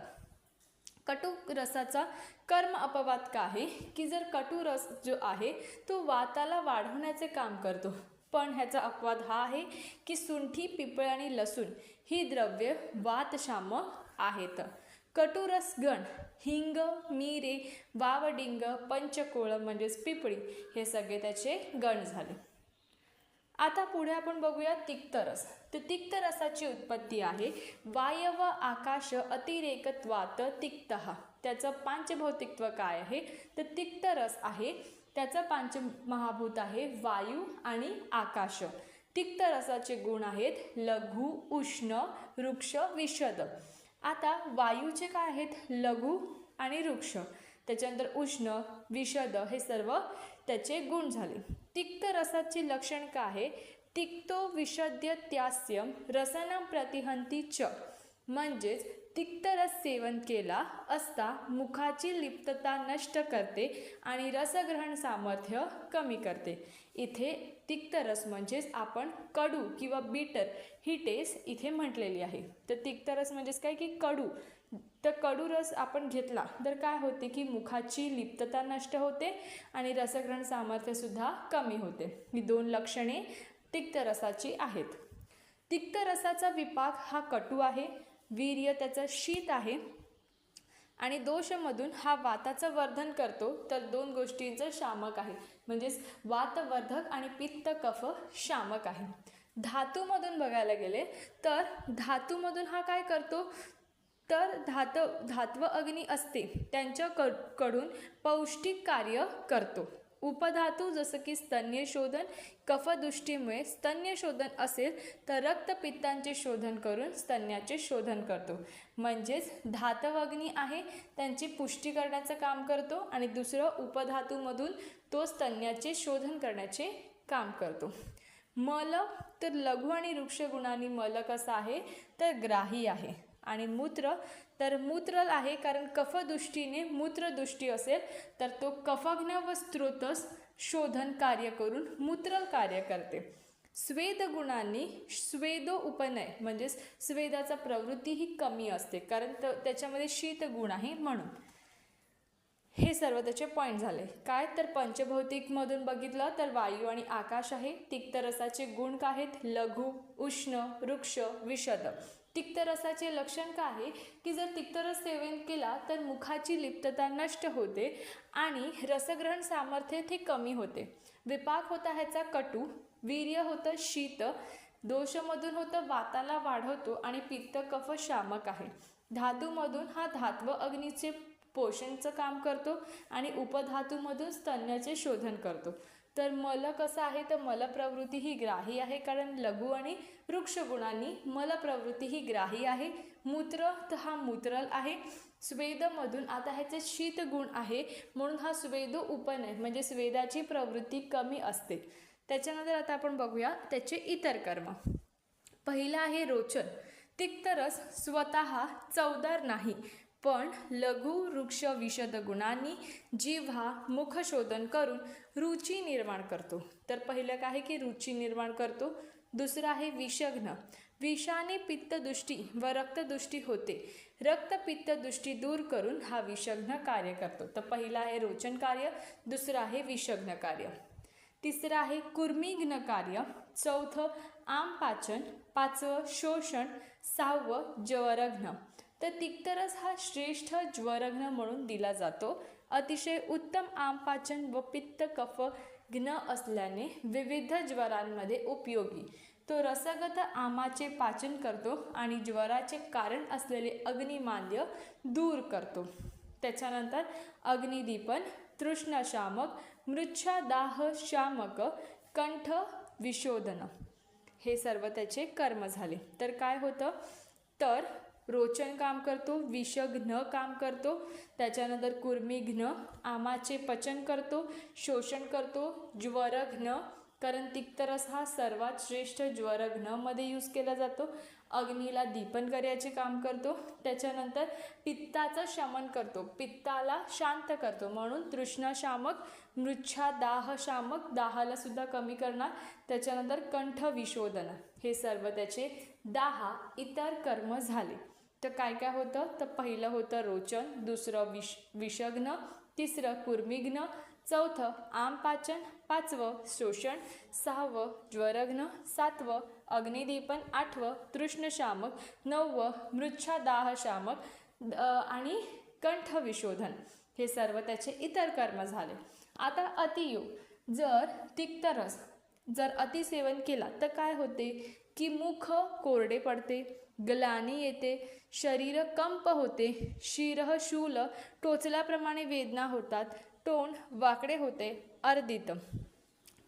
कटुरसाचा कर्म अपवाद का आहे की जर कटुरस जो आहे तो वाताला वाढवण्याचे काम करतो, पण ह्याचा अपवाद हा आहे की सुंठी, पिपळ आणि लसूण ही द्रव्ये वातशामक आहेत. कटुरस गण हिंग, मिरे, बावडिंग, पंचकोळ म्हणजेच पिपळी हे सगळे त्याचे गण झाले. आता पुढे आपण बघूया तिक्तरस. तर तिक्तरसाची उत्पत्ती आहे वायव आकाश अतिरेकत्वात तिक्तः. त्याचं पांचभौतिकत्व काय आहे? तर तिक्तरस आहे त्याचं पंचमहाभूत आहे वायू आणि आकाश. तिक्तरसाचे गुण आहेत लघु, उष्ण, रुक्ष, विशद. आता वायूचे काय आहेत? लघु आणि रुक्ष. त्याच्यानंतर उष्ण, विशद हे सर्व त्याचे गुण झाले. तिक्तरसाचे लक्षण काय आहे? तिक्तो विशद्यत्यास्यम रसनं प्रतिहंती च. म्हणजेच तिक्तरस सेवन केला असता मुखाची लिप्तता नष्ट करते आणि रसग्रहण सामर्थ्य कमी करते. इथे तिक्तरस म्हणजेच आपण कडू किंवा बिटर ही टेस्ट इथे म्हटलेली आहे. तर तिक्तरस म्हणजेच काय की कडू. तर कडू रस आपण घेतला तर काय होते की मुखाची लिप्तता नष्ट होते आणि रसग्रहण सामर्थ्य सुद्धा कमी होते. ही 2 लक्षणे तिक्तरसाची आहेत. तिक्तरसाचा विपाक हा कटू आहे. वीर्य त्याचं शीत आहे आणि दोषमधून हा वाताचं वर्धन करतो, तर 2 गोष्टींचं शामक आहे, म्हणजेच वातवर्धक आणि पित्त कफ शामक आहे. धातूमधून बघायला गेले तर धातूमधून हा काय करतो? तर धात्व अग्नी असते त्यांच्याकडून पौष्टिक कार्य करतो. उपधातू जसं की स्तन्य शोधन, कफदृष्टीमुळे स्तन्य शोधन असेल तर रक्तपित्तांचे शोधन करून स्तन्याचे शोधन करतो. म्हणजेच धातव अग्नी आहे त्यांची पुष्टी करण्याचं काम करतो आणि दुसरं उपधातूमधून तो स्तन्याचे शोधन करण्याचे काम करतो. मल तर लघु आणि वृक्ष गुणांनी मल कसा आहे तर ग्राही आहे. आणि मूत्र तर मूत्रल आहे, कारण कफदृष्टीने मूत्रदृष्टी असेल तर तो कफघ्न व स्त्रोतस शोधन कार्य करून मूत्रल कार्य करते. स्वेद गुणांनी स्वेदो उपनय म्हणजे स्वेदाचा प्रवृत्ती ही कमी असते, कारण त्याच्यामध्ये शीत गुण आहे म्हणून. हे सर्व त्याचे पॉईंट झाले. काय तर पंचभौतिकमधून बघितलं तर वायू आणि आकाश आहे. तिक्तरसाचे गुण काय आहेत? लघु, उष्ण, वृक्ष, विशद. तिक्तरसाचे लक्षण काय आहे की जर तिक्तरस सेवन केला तर मुखाची लिप्तता नष्ट होते आणि रसग्रहण सामर्थ्य ते कमी होते. विपाक होता ह्याचा कटू, वीर्य होतं शीत, दोषमधून होतं वाताला वाढवतो आणि पित्त कफ शामक आहे. धातूमधून हा धात्व अग्नीचे पोषणचं काम करतो आणि उपधातूमधून स्तन्याचे शोधन करतो. तर मल कसं आहे तर मल प्रवृत्ती ही ग्राही आहे, कारण लघु आणि वृक्ष गुणांनी मल प्रवृत्ती ही ग्राही आहे. मूत्र तर हा मूत्रल आहे. स्वेदमधून आता ह्याचे शीत गुण आहे म्हणून हा स्वेदो उपनय म्हणजे स्वेदाची प्रवृत्ती कमी असते. त्याच्यानंतर आता आपण बघूया त्याचे इतर कर्म. पहिला आहे रोचन. तिक्तरस स्वतः चवदार नाही, पण लघु वृक्ष विशद गुणांनी जिव्हा मुख शोधन करून रुची निर्माण करतो. तर पहिलं काय आहे की रुची निर्माण करतो. दुसरं आहे विषघ्न. विषाने पित्तदृष्टी व रक्तदृष्टी होते. रक्तपित्तदृष्टी दूर करून हा विषघ्न कार्य करतो. तर पहिलं आहे रोचन कार्य, दुसरं आहे विषघ्न कार्य, तिसरं आहे कुर्मीघ्न कार्य, चौथं आमपाचन, पाचवं शोषण, सहावं ज्वरघ्न. तर तिक्तरस हा श्रेष्ठ ज्वरघ्न म्हणून दिला जातो. अतिशय उत्तम आमपाचन व पित्त कफ घ्न असल्याने विविध ज्वरांमध्ये उपयोगी. तो रसगत आमाचे पाचन करतो आणि ज्वराचे कारण असलेले अग्निमांद्य दूर करतो. त्याच्यानंतर अग्निदीपन, तृष्णाशामक, मृच्छादाह शामक, कंठ विशोधन हे सर्व त्याचे कर्म झाले. तर काय होतं तर रोचन काम करतो, विषघ्न काम करतो, त्याच्यानंतर कुर्मीघ्न आमाचे पचन करतो, शोषण करतो, ज्वरघ्न कारण तिक्तरस हा सर्वात श्रेष्ठ ज्वरघ्नमध्ये यूज केला जातो, अग्नीला दीपन करायचे काम करतो, त्याच्यानंतर पित्ताचं शमन करतो, पित्ताला शांत करतो म्हणून तृष्णाशामक, मृच्छादाहशामक दाहाला सुद्धा कमी करणार, त्याच्यानंतर कंठ विशोधन हे सर्व त्याचे 10 इतर कर्म झाले. तर काय काय होतं तर पहिलं होतं रोचन, दुसरं विषघ्न, तिसरं कुर्मीघ्न, चौथं आमपाचन, पाचवं शोषण, सहावं ज्वरघ्न, सातवं अग्निदीपन, आठवं तृष्णशामक, नववं मृच्छादाहशामक आणि कंठ विशोधन हे सर्व त्याचे इतर कर्म झाले. आता अतियोग. जर तिक्तरस जर अतिसेवन केला तर काय होते की मुख कोरडे पडते, ग्लानी येते, शरीर कंप होते, शिरः शूल टोचल्याप्रमाणे वेदना होतात, तोंड वाकडे होते, अर्दित.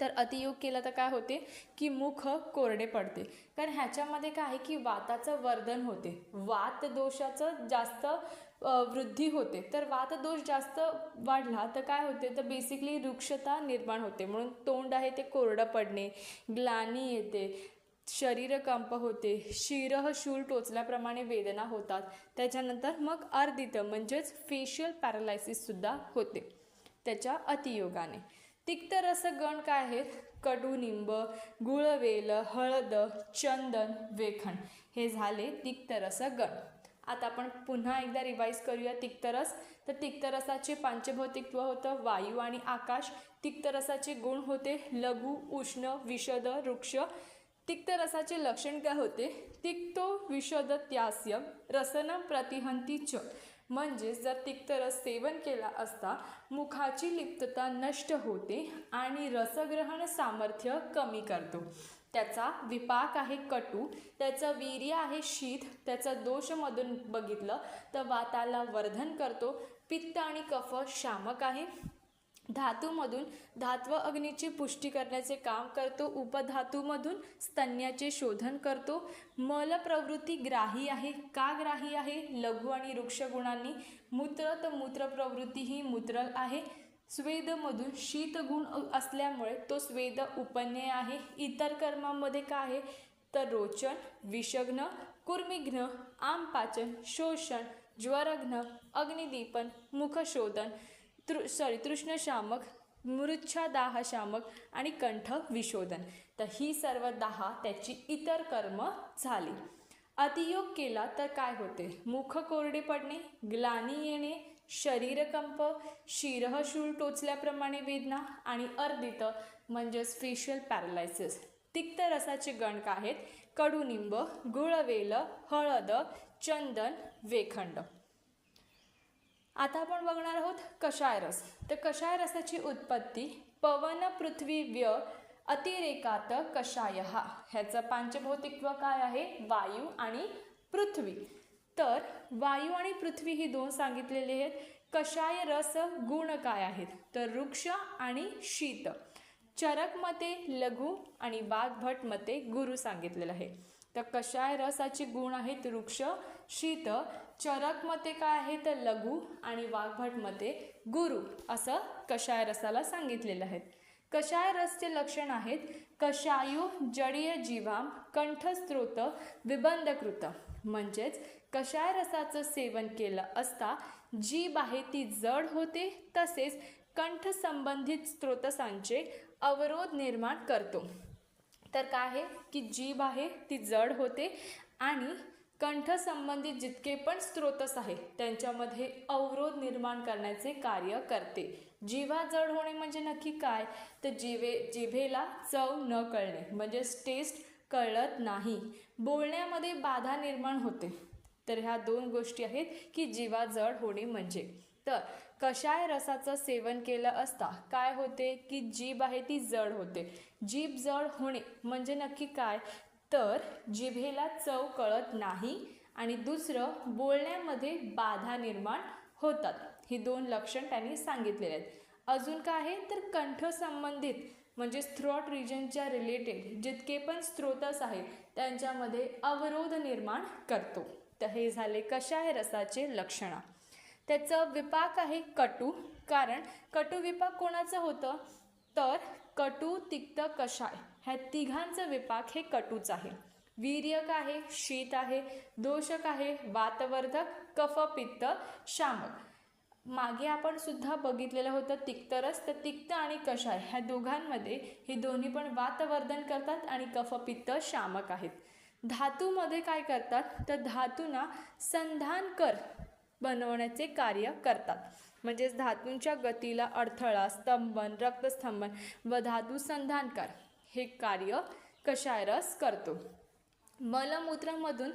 तर अतियोग केला तर काय होते की मुख कोरडे पडते, कारण ह्याच्यामध्ये काय आहे की वाताचं वर्धन होते, वात दोषाचं जास्त वृद्धी होते. तर वात दोष जास्त वाढला तर काय होते तर बेसिकली रुक्षता निर्माण होते, म्हणून तोंड आहे ते कोरडं पडणे, ग्लानी येते, शरीर कंप होते, शिरः शूल टोचल्याप्रमाणे वेदना होतात, त्याच्यानंतर मग अर्दित म्हणजेच फेशियल पॅरालायसिस सुद्धा होते त्याच्या अतियोगाने. तिक्तरसगण काय आहेत? कडुनिंब, गुळवेल, हळद, चंदन, वेखण हे झाले तिक्तरसगण. आता आपण पुन्हा एकदा रिवाईज करूया तिक्तरस. तर तिक्तरसाचे पंचभौतिकत्व होतं वायू आणि आकाश. तिक्तरसाचे गुण होते लघु, उष्ण, विशद, वृक्ष. तिक्तरसाचे लक्षण काय होते? तिक्तो विशद त्यास्य रसनं प्रतिहंती च, म्हणजे जर तिक्तरस सेवन केला असता मुखाची लिप्तता नष्ट होते आणि रसग्रहण सामर्थ्य कमी करतो. त्याचा विपाक आहे कटू, त्याचं वीर्य आहे शीत, त्याचा दोषमधून बघितलं तर वाताला वर्धन करतो, पित्त आणि कफ शामक आहे, धातूमधून धात्व अग्नीची पुष्टी करण्याचे काम करतो, उपधातूमधून स्तन्याचे शोधन करतो, मल प्रवृत्ती ग्राही आहे. का ग्राही आहे? लघु आणि वृक्ष गुणांनी. मूत्र तर मूत्र प्रवृत्ती ही मूत्रल आहे. स्वेदमधून शीतगुण असल्यामुळे तो स्वेद उपज्ञेय आहे. इतर कर्मांमध्ये काय आहे तर रोचन, विषघ्न, कुर्मिघ्न, आमपाचन, शोषण, ज्वरघ्न, अग्निदीपन, मुखशोधन, तृष्णशामक, मूर्च्छादाहशामक आणि कंठ विशोधन. तर ही सर्व 10 त्याची इतर कर्म झाली. अतियोग केला तर काय होते? मुख कोरडे पडणे, ग्लानी येणे, शरीरकंप, शिरः शूळ टोचल्याप्रमाणे वेदना आणि अर्दित म्हणजेच फेशियल पॅरालायसिस. तिक्त रसाचे गण काय आहेत? कडुनिंब, गुळवेल, हळद, चंदन, वेखंड. आता आपण बघणार आहोत कषाय रस. तर कषाय रसाची उत्पत्ती पवन पृथ्वी व्य अतिरेकात कषाय. ह्याचं पांचभौतिकत्व काय आहे? वायू आणि पृथ्वी. तर वायू आणि पृथ्वी ही 2 सांगितलेले आहेत. कषाय रस गुण काय आहेत? तर वृक्ष आणि शीत. चरक मते लघु आणि वाग्भट मते गुरु सांगितलेलं आहे. तर कषाय रसाचे गुण आहेत वृक्ष, शीत. चरक मते काय आहे तर लघु आणि वाग्भट मते गुरु असं कषाय रसाला सांगितलेलं आहे. कषाय रसचे लक्षण आहेत कषायो जडीय जीवाम कंठस्त्रोत विबंधकृत. म्हणजेच कषाय रसाचं सेवन केलं असता जीभ आहे ती जड होते, तसेच कंठ संबंधित स्त्रोतसांचे अवरोध निर्माण करतो. तर काय आहे की जीभ आहे ती जड होते आणि कंठ संबंधित जितके पण स्त्रोतस आहेत त्यांच्यामध्ये अवरोध निर्माण करण्याचे कार्य करते. जिव्हा जड होणे म्हणजे नक्की काय? तर जिभेला चव न कळणे म्हणजे टेस्ट कळत नाही. बोलण्यामध्ये बाधा निर्माण होते. तर ह्या 2 गोष्टी आहेत की जिव्हा जड होणे म्हणजे. तर कषाय रसाचं सेवन केलं असता काय होते की जीभ आहे ती जड होते. जीभ जड होणे म्हणजे नक्की काय? तर जिभेला चव कळत नाही आणि दुसरं बोलण्यामध्ये बाधा निर्माण होतात. ही 2 लक्षण त्यांनी सांगितलेले आहेत. अजून काय आहे तर कंठ संबंधित म्हणजे थ्रोट रिजनच्या रिलेटेड जितके पण स्त्रोतस आहेत त्यांच्यामध्ये अवरोध निर्माण करतो. तर हे झाले कषाय रसाचे लक्षण. त्याचं विपाक आहे कटू. कारण कटू विपाक कोणाचं होतं तर कटू, तिक्त, कषाय ह्या तिघांचं विपाक हे कटूच आहे. वीर्यक आहे, शीत आहे, दोषक आहे, वातवर्धक, कफ, पित्त, शामक. मागे आपण सुद्धा बघितलेलं होतं तिक्तरस. तर तिक्त आणि कषाय ह्या दोघांमध्ये हे दोन्ही पण वातवर्धन करतात आणि कफ, पित्त, शामक आहेत. धातूमध्ये काय करतात तर धातूंना संधानकर बनवण्याचे कार्य करतात. म्हणजेच धातूंच्या गतीला अडथळा, स्तंभन, रक्तस्तंभन व धातू संधानकार हे कार्य कषाय रस करतो. मलमूत्रामधून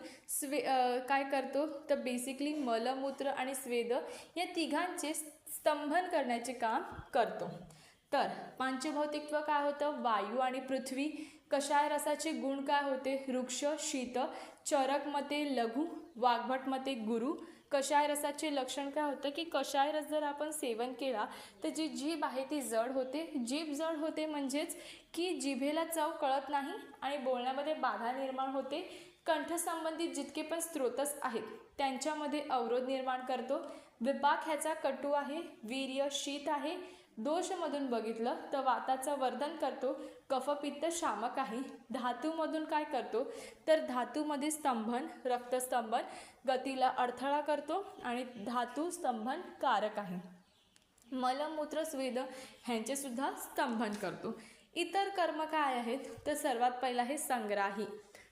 काय करतो तर बेसिकली मलमूत्र आणि स्वेद या तिघांचे स्तंभन करण्याचे काम करतो. तर पांचभौतिकत्व काय होतं? वायू आणि पृथ्वी. कषाय रसाचे गुण काय होते? वृक्ष, शीत. चरक मते लघु, वाग्भट मते गुरु. कषाय रसाचे लक्षण काय होतं की कषाय रस जर आपण सेवन केला तर जी जीभ आहे ती जड होते. जीभ जड होते म्हणजेच की जिभेला चव कळत नाही आणि बोलण्यामध्ये बाधा निर्माण होते. कंठसंबंधित जितके पण स्त्रोतस आहेत त्यांच्यामध्ये अवरोध निर्माण करतो. विपाक ह्याचा कटू आहे. वीर्य शीत आहे. दोषमधून बघितलं तर वाताचं वर्धन करतो. कफपित्त शामक आहे. धातूमधून काय करतो तर धातूमध्ये स्तंभन, रक्तस्तंभन, गतीला अडथळा करतो आणि धातू स्तंभन कारक आहे. मलमूत्र स्वेद ह्यांचे सुद्धा स्तंभन करतो. इतर कर्म काय आहेत तर सर्वात पहिला आहे संग्राही.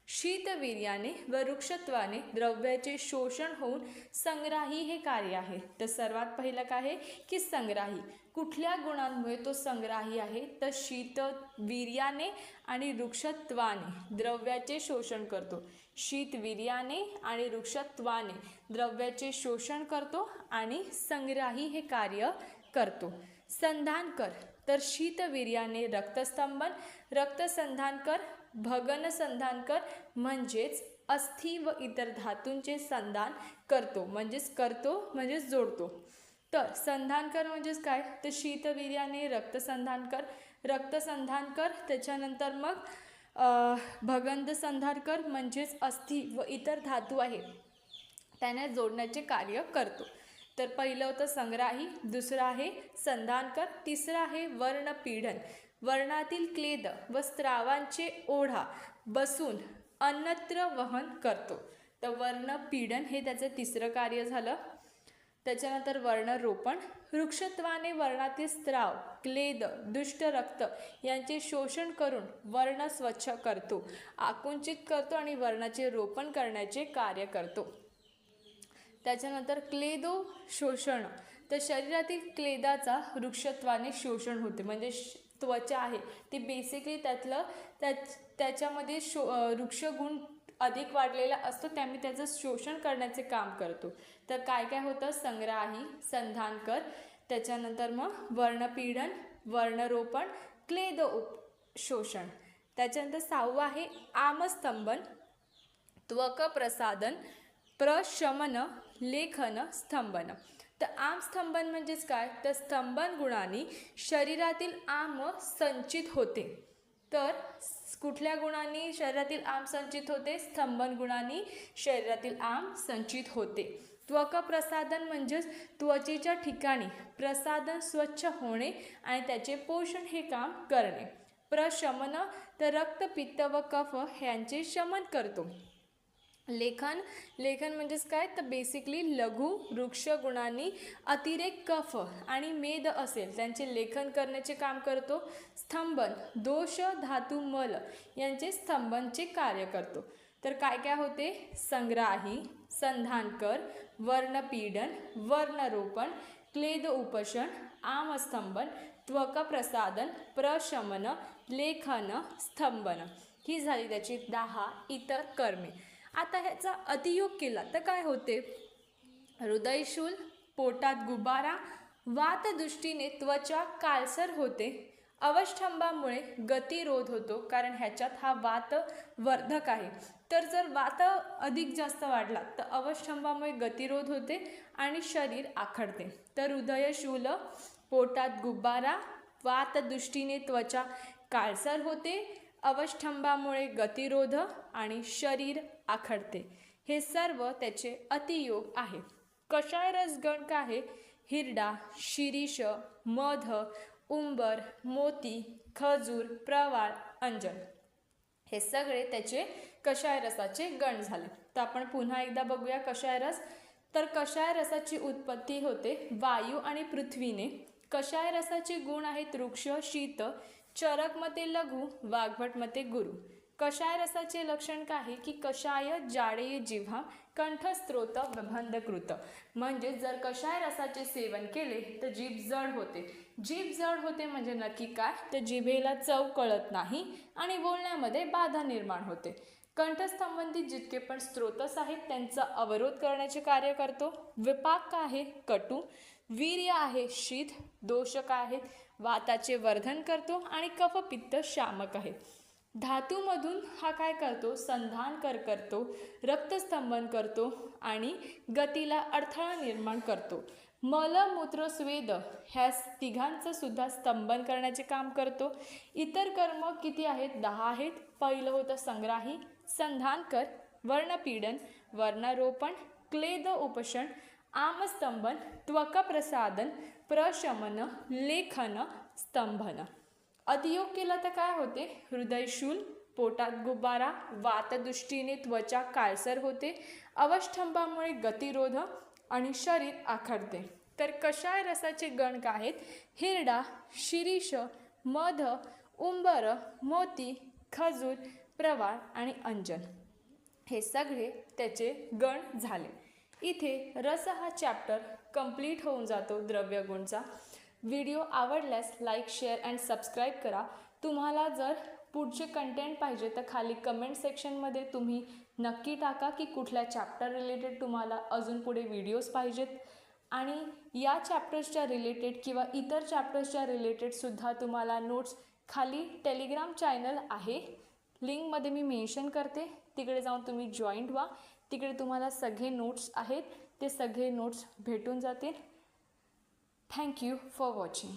शीतवीर्याने व वृक्षत्वाने द्रव्याचे शोषण होऊन संग्राही हे कार्य आहे. तर सर्वात पहिलं काय आहे की संग्राही. कुठल्या गुणांमुळे तो संग्राही आहे तर शीतवीर्याने आणि वृक्षत्वाने द्रव्याचे शोषण करतो. शीतवीर्याने आणि वृक्षत्वाने द्रव्याचे शोषण करतो आणि संग्राही हे कार्य करतो. संधानकर तर शीतवीर्याने रक्तस्तंभन, रक्तसंधानकर, भगनसंधानकर म्हणजेच अस्थि व इतर धातूंचे संधान करतो. म्हणजेच जोडतो. तर संधानकर म्हणजेच काय तर शीतवीर्याने रक्तसंधानकर, रक्तसंधानकर त्याच्यानंतर मग भगंदसंधानकर म्हणजेच अस्थि व इतर धातू आहे त्याने जोडण्याचे कार्य करतो. तर पहिलं होतं संग्राही, दुसरं आहे संधानकर, तिसरं आहे वर्णपीडन. वर्णातील क्लेद व स्रावांचे ओढा बसून अन्यत्र वहन करतो. तर वर्णपीडन हे त्याचं तिसरं कार्य झालं. त्याच्यानंतर वर्णरोपण, वृक्षत्वाने वर्णातील स्राव, क्लेद, दुष्ट रक्त यांचे शोषण करून वर्ण स्वच्छ करतो, आकुंचित करतो आणि वर्णाचे रोपण करण्याचे कार्य करतो. त्याच्यानंतर क्लेदो शोषण, तर शरीरातील क्लेदाचा वृक्षत्वाने शोषण होते. म्हणजे त्वचा आहे ती बेसिकली त्याच्यामध्ये वृक्षगुण अधिक वाढलेला असतो, त्यामुळे त्याचं शोषण करण्याचे काम करतो. तर काय काय होतं, संग्राही, संधानकर, त्याच्यानंतर मग वर्णपीडन, वर्णरोपण, क्लेद शोषण. त्याच्यानंतर 6वं आहे आमस्तंभन, त्वक प्रसादन, प्रशमन, लेखन, स्तंभन. तर आमस्तंभन म्हणजेच काय, तर स्तंभन गुणांनी शरीरातील आम संचित होते. तर कुठल्या गुणांनी शरीरातील आम संचित होते, स्तंभन गुणांनी शरीरातील आम संचित होते. त्वक प्रसादन म्हणजेच त्वचेच्या ठिकाणी प्रसादन स्वच्छ होणे आणि त्याचे पोषण हे काम करणे. प्रशमन, तर रक्त, पित्त व कफ ह्यांचे शमन करतो. लेखन, लेखन म्हणजेच काय, तर बेसिकली लघु वृक्ष गुणांनी अतिरेक कफ आणि मेद असेल त्यांचे लेखन करण्याचे काम करतो. स्तंभन, दोष, धातू, मल यांचे स्तंभनचे कार्य करतो. तर काय काय होते, संग्राही, संधानकर, वर्णपीडन, वर्णरोपण, क्लेद उपशण, आमस्तंभन, त्वक प्रसादन, प्रशमन, लेखन, स्तंभन. ही झाली त्याची 10 इतर कर्मे. आता ह्याचा अतियोग केला तर काय होते, हृदयशूल, पोटात गुबारा, वातदृष्टीने त्वचा काळसर होते, अवष्टंभामुळे गतिरोध होतो, कारण ह्याच्यात हा वातवर्धक आहे. तर जर वात अधिक जास्त वाढला तर अवष्टंभामुळे गतिरोध होते आणि शरीर आखडते. तर हृदयशूल, पोटात गुबारा, वातदृष्टीने त्वचा काळसर होते, अवष्टंभामुळे गतिरोध आणि शरीर आखडते. हे सर्व त्याचे अतियोग आहे. कषाय रसगण काय आहे, हिरडा, शिरीष, मध, उंबर, मोती, खजूर, प्रवाळ, अंजन हे सगळे त्याचे कषाय रसाचे गण झाले. तर आपण पुन्हा एकदा बघूया कषाय रस. तर कषाय रसाची उत्पत्ती होते वायू आणि पृथ्वीने. कषाय रसाचे गुण आहेत वृक्ष, शीत, चरक मते लघु, वाघभट मते गुरु. कषाय रसाचे लक्षण काय आहे की कषाय जाडे जिव्हा, कंठस्त्रोत बंधकृत. म्हणजे जर कषाय रसाचे सेवन केले तर जीभ जड होते. जीभ जड होते म्हणजे नक्की काय, तर जिभेला चव कळत नाही आणि बोलण्यामध्ये बाधा निर्माण होते. कंठसंबंधित जितके पण स्त्रोतस आहेत त्यांचा अवरोध करण्याचे कार्य करतो. विपाक काय आहे, कटू. वीर्य आहे, शीत. दोष काय आहेत, वाताचे वर्धन करतो आणि कफपित्त शामक आहे. धातूमधून हा काय करतो, संधानकर करतो, रक्तस्तंभन करतो आणि गतीला अडथळा निर्माण करतो. मल, मूत्र, स्वेद ह्या तिघांचं सुद्धा स्तंभन करण्याचे काम करतो. इतर कर्म किती आहेत, 10 आहेत. पहिलं होतं संग्राही, संधानकर, वर्णपीडन, वर्णरोपण, क्लेद उपशण, आमस्तंभन, त्वक प्रसादन, प्रशमन, लेखन, स्तंभन. अतियोग केला तर काय होते, हृदयशूल, पोटात गुबारा, वातदृष्टीने त्वचा काळसर होते, अवष्टंभामुळे गतिरोध आणि शरीर आखडते. तर कषाय रसाचे गण काय आहेत, हिरडा, शिरीष, मध, उंबर, मोती, खजूर, प्रवाळ आणि अंजन हे सगळे त्याचे गण झाले. इथे रस हा चॅप्टर कंप्लीट होऊन जातो द्रव्यगुणचा. व्हिडिओ आवडल्यास लाईक, शेअर अँड सबस्क्राईब करा. तुम्हाला जर पुढचे कंटेंट पाहिजे तर खाली कमेंट सेक्शनमध्ये तुम्ही नक्की टाका की कुठल्या चॅप्टर रिलेटेड तुम्हाला अजून पुढे व्हिडिओज पाहिजेत. आणि या चॅप्टर्सच्या रिलेटेड किंवा इतर चॅप्टर्सच्या रिलेटेडसुद्धा तुम्हाला नोट्स खाली टेलिग्राम चॅनल आहे, लिंकमध्ये मी मेन्शन करते, तिकडे जाऊन तुम्ही जॉईंट व्हा. तिकडे तुम्हाला सगळे नोट्स आहेत, ते सगळे नोट्स भेटून जातील. Thank you for watching.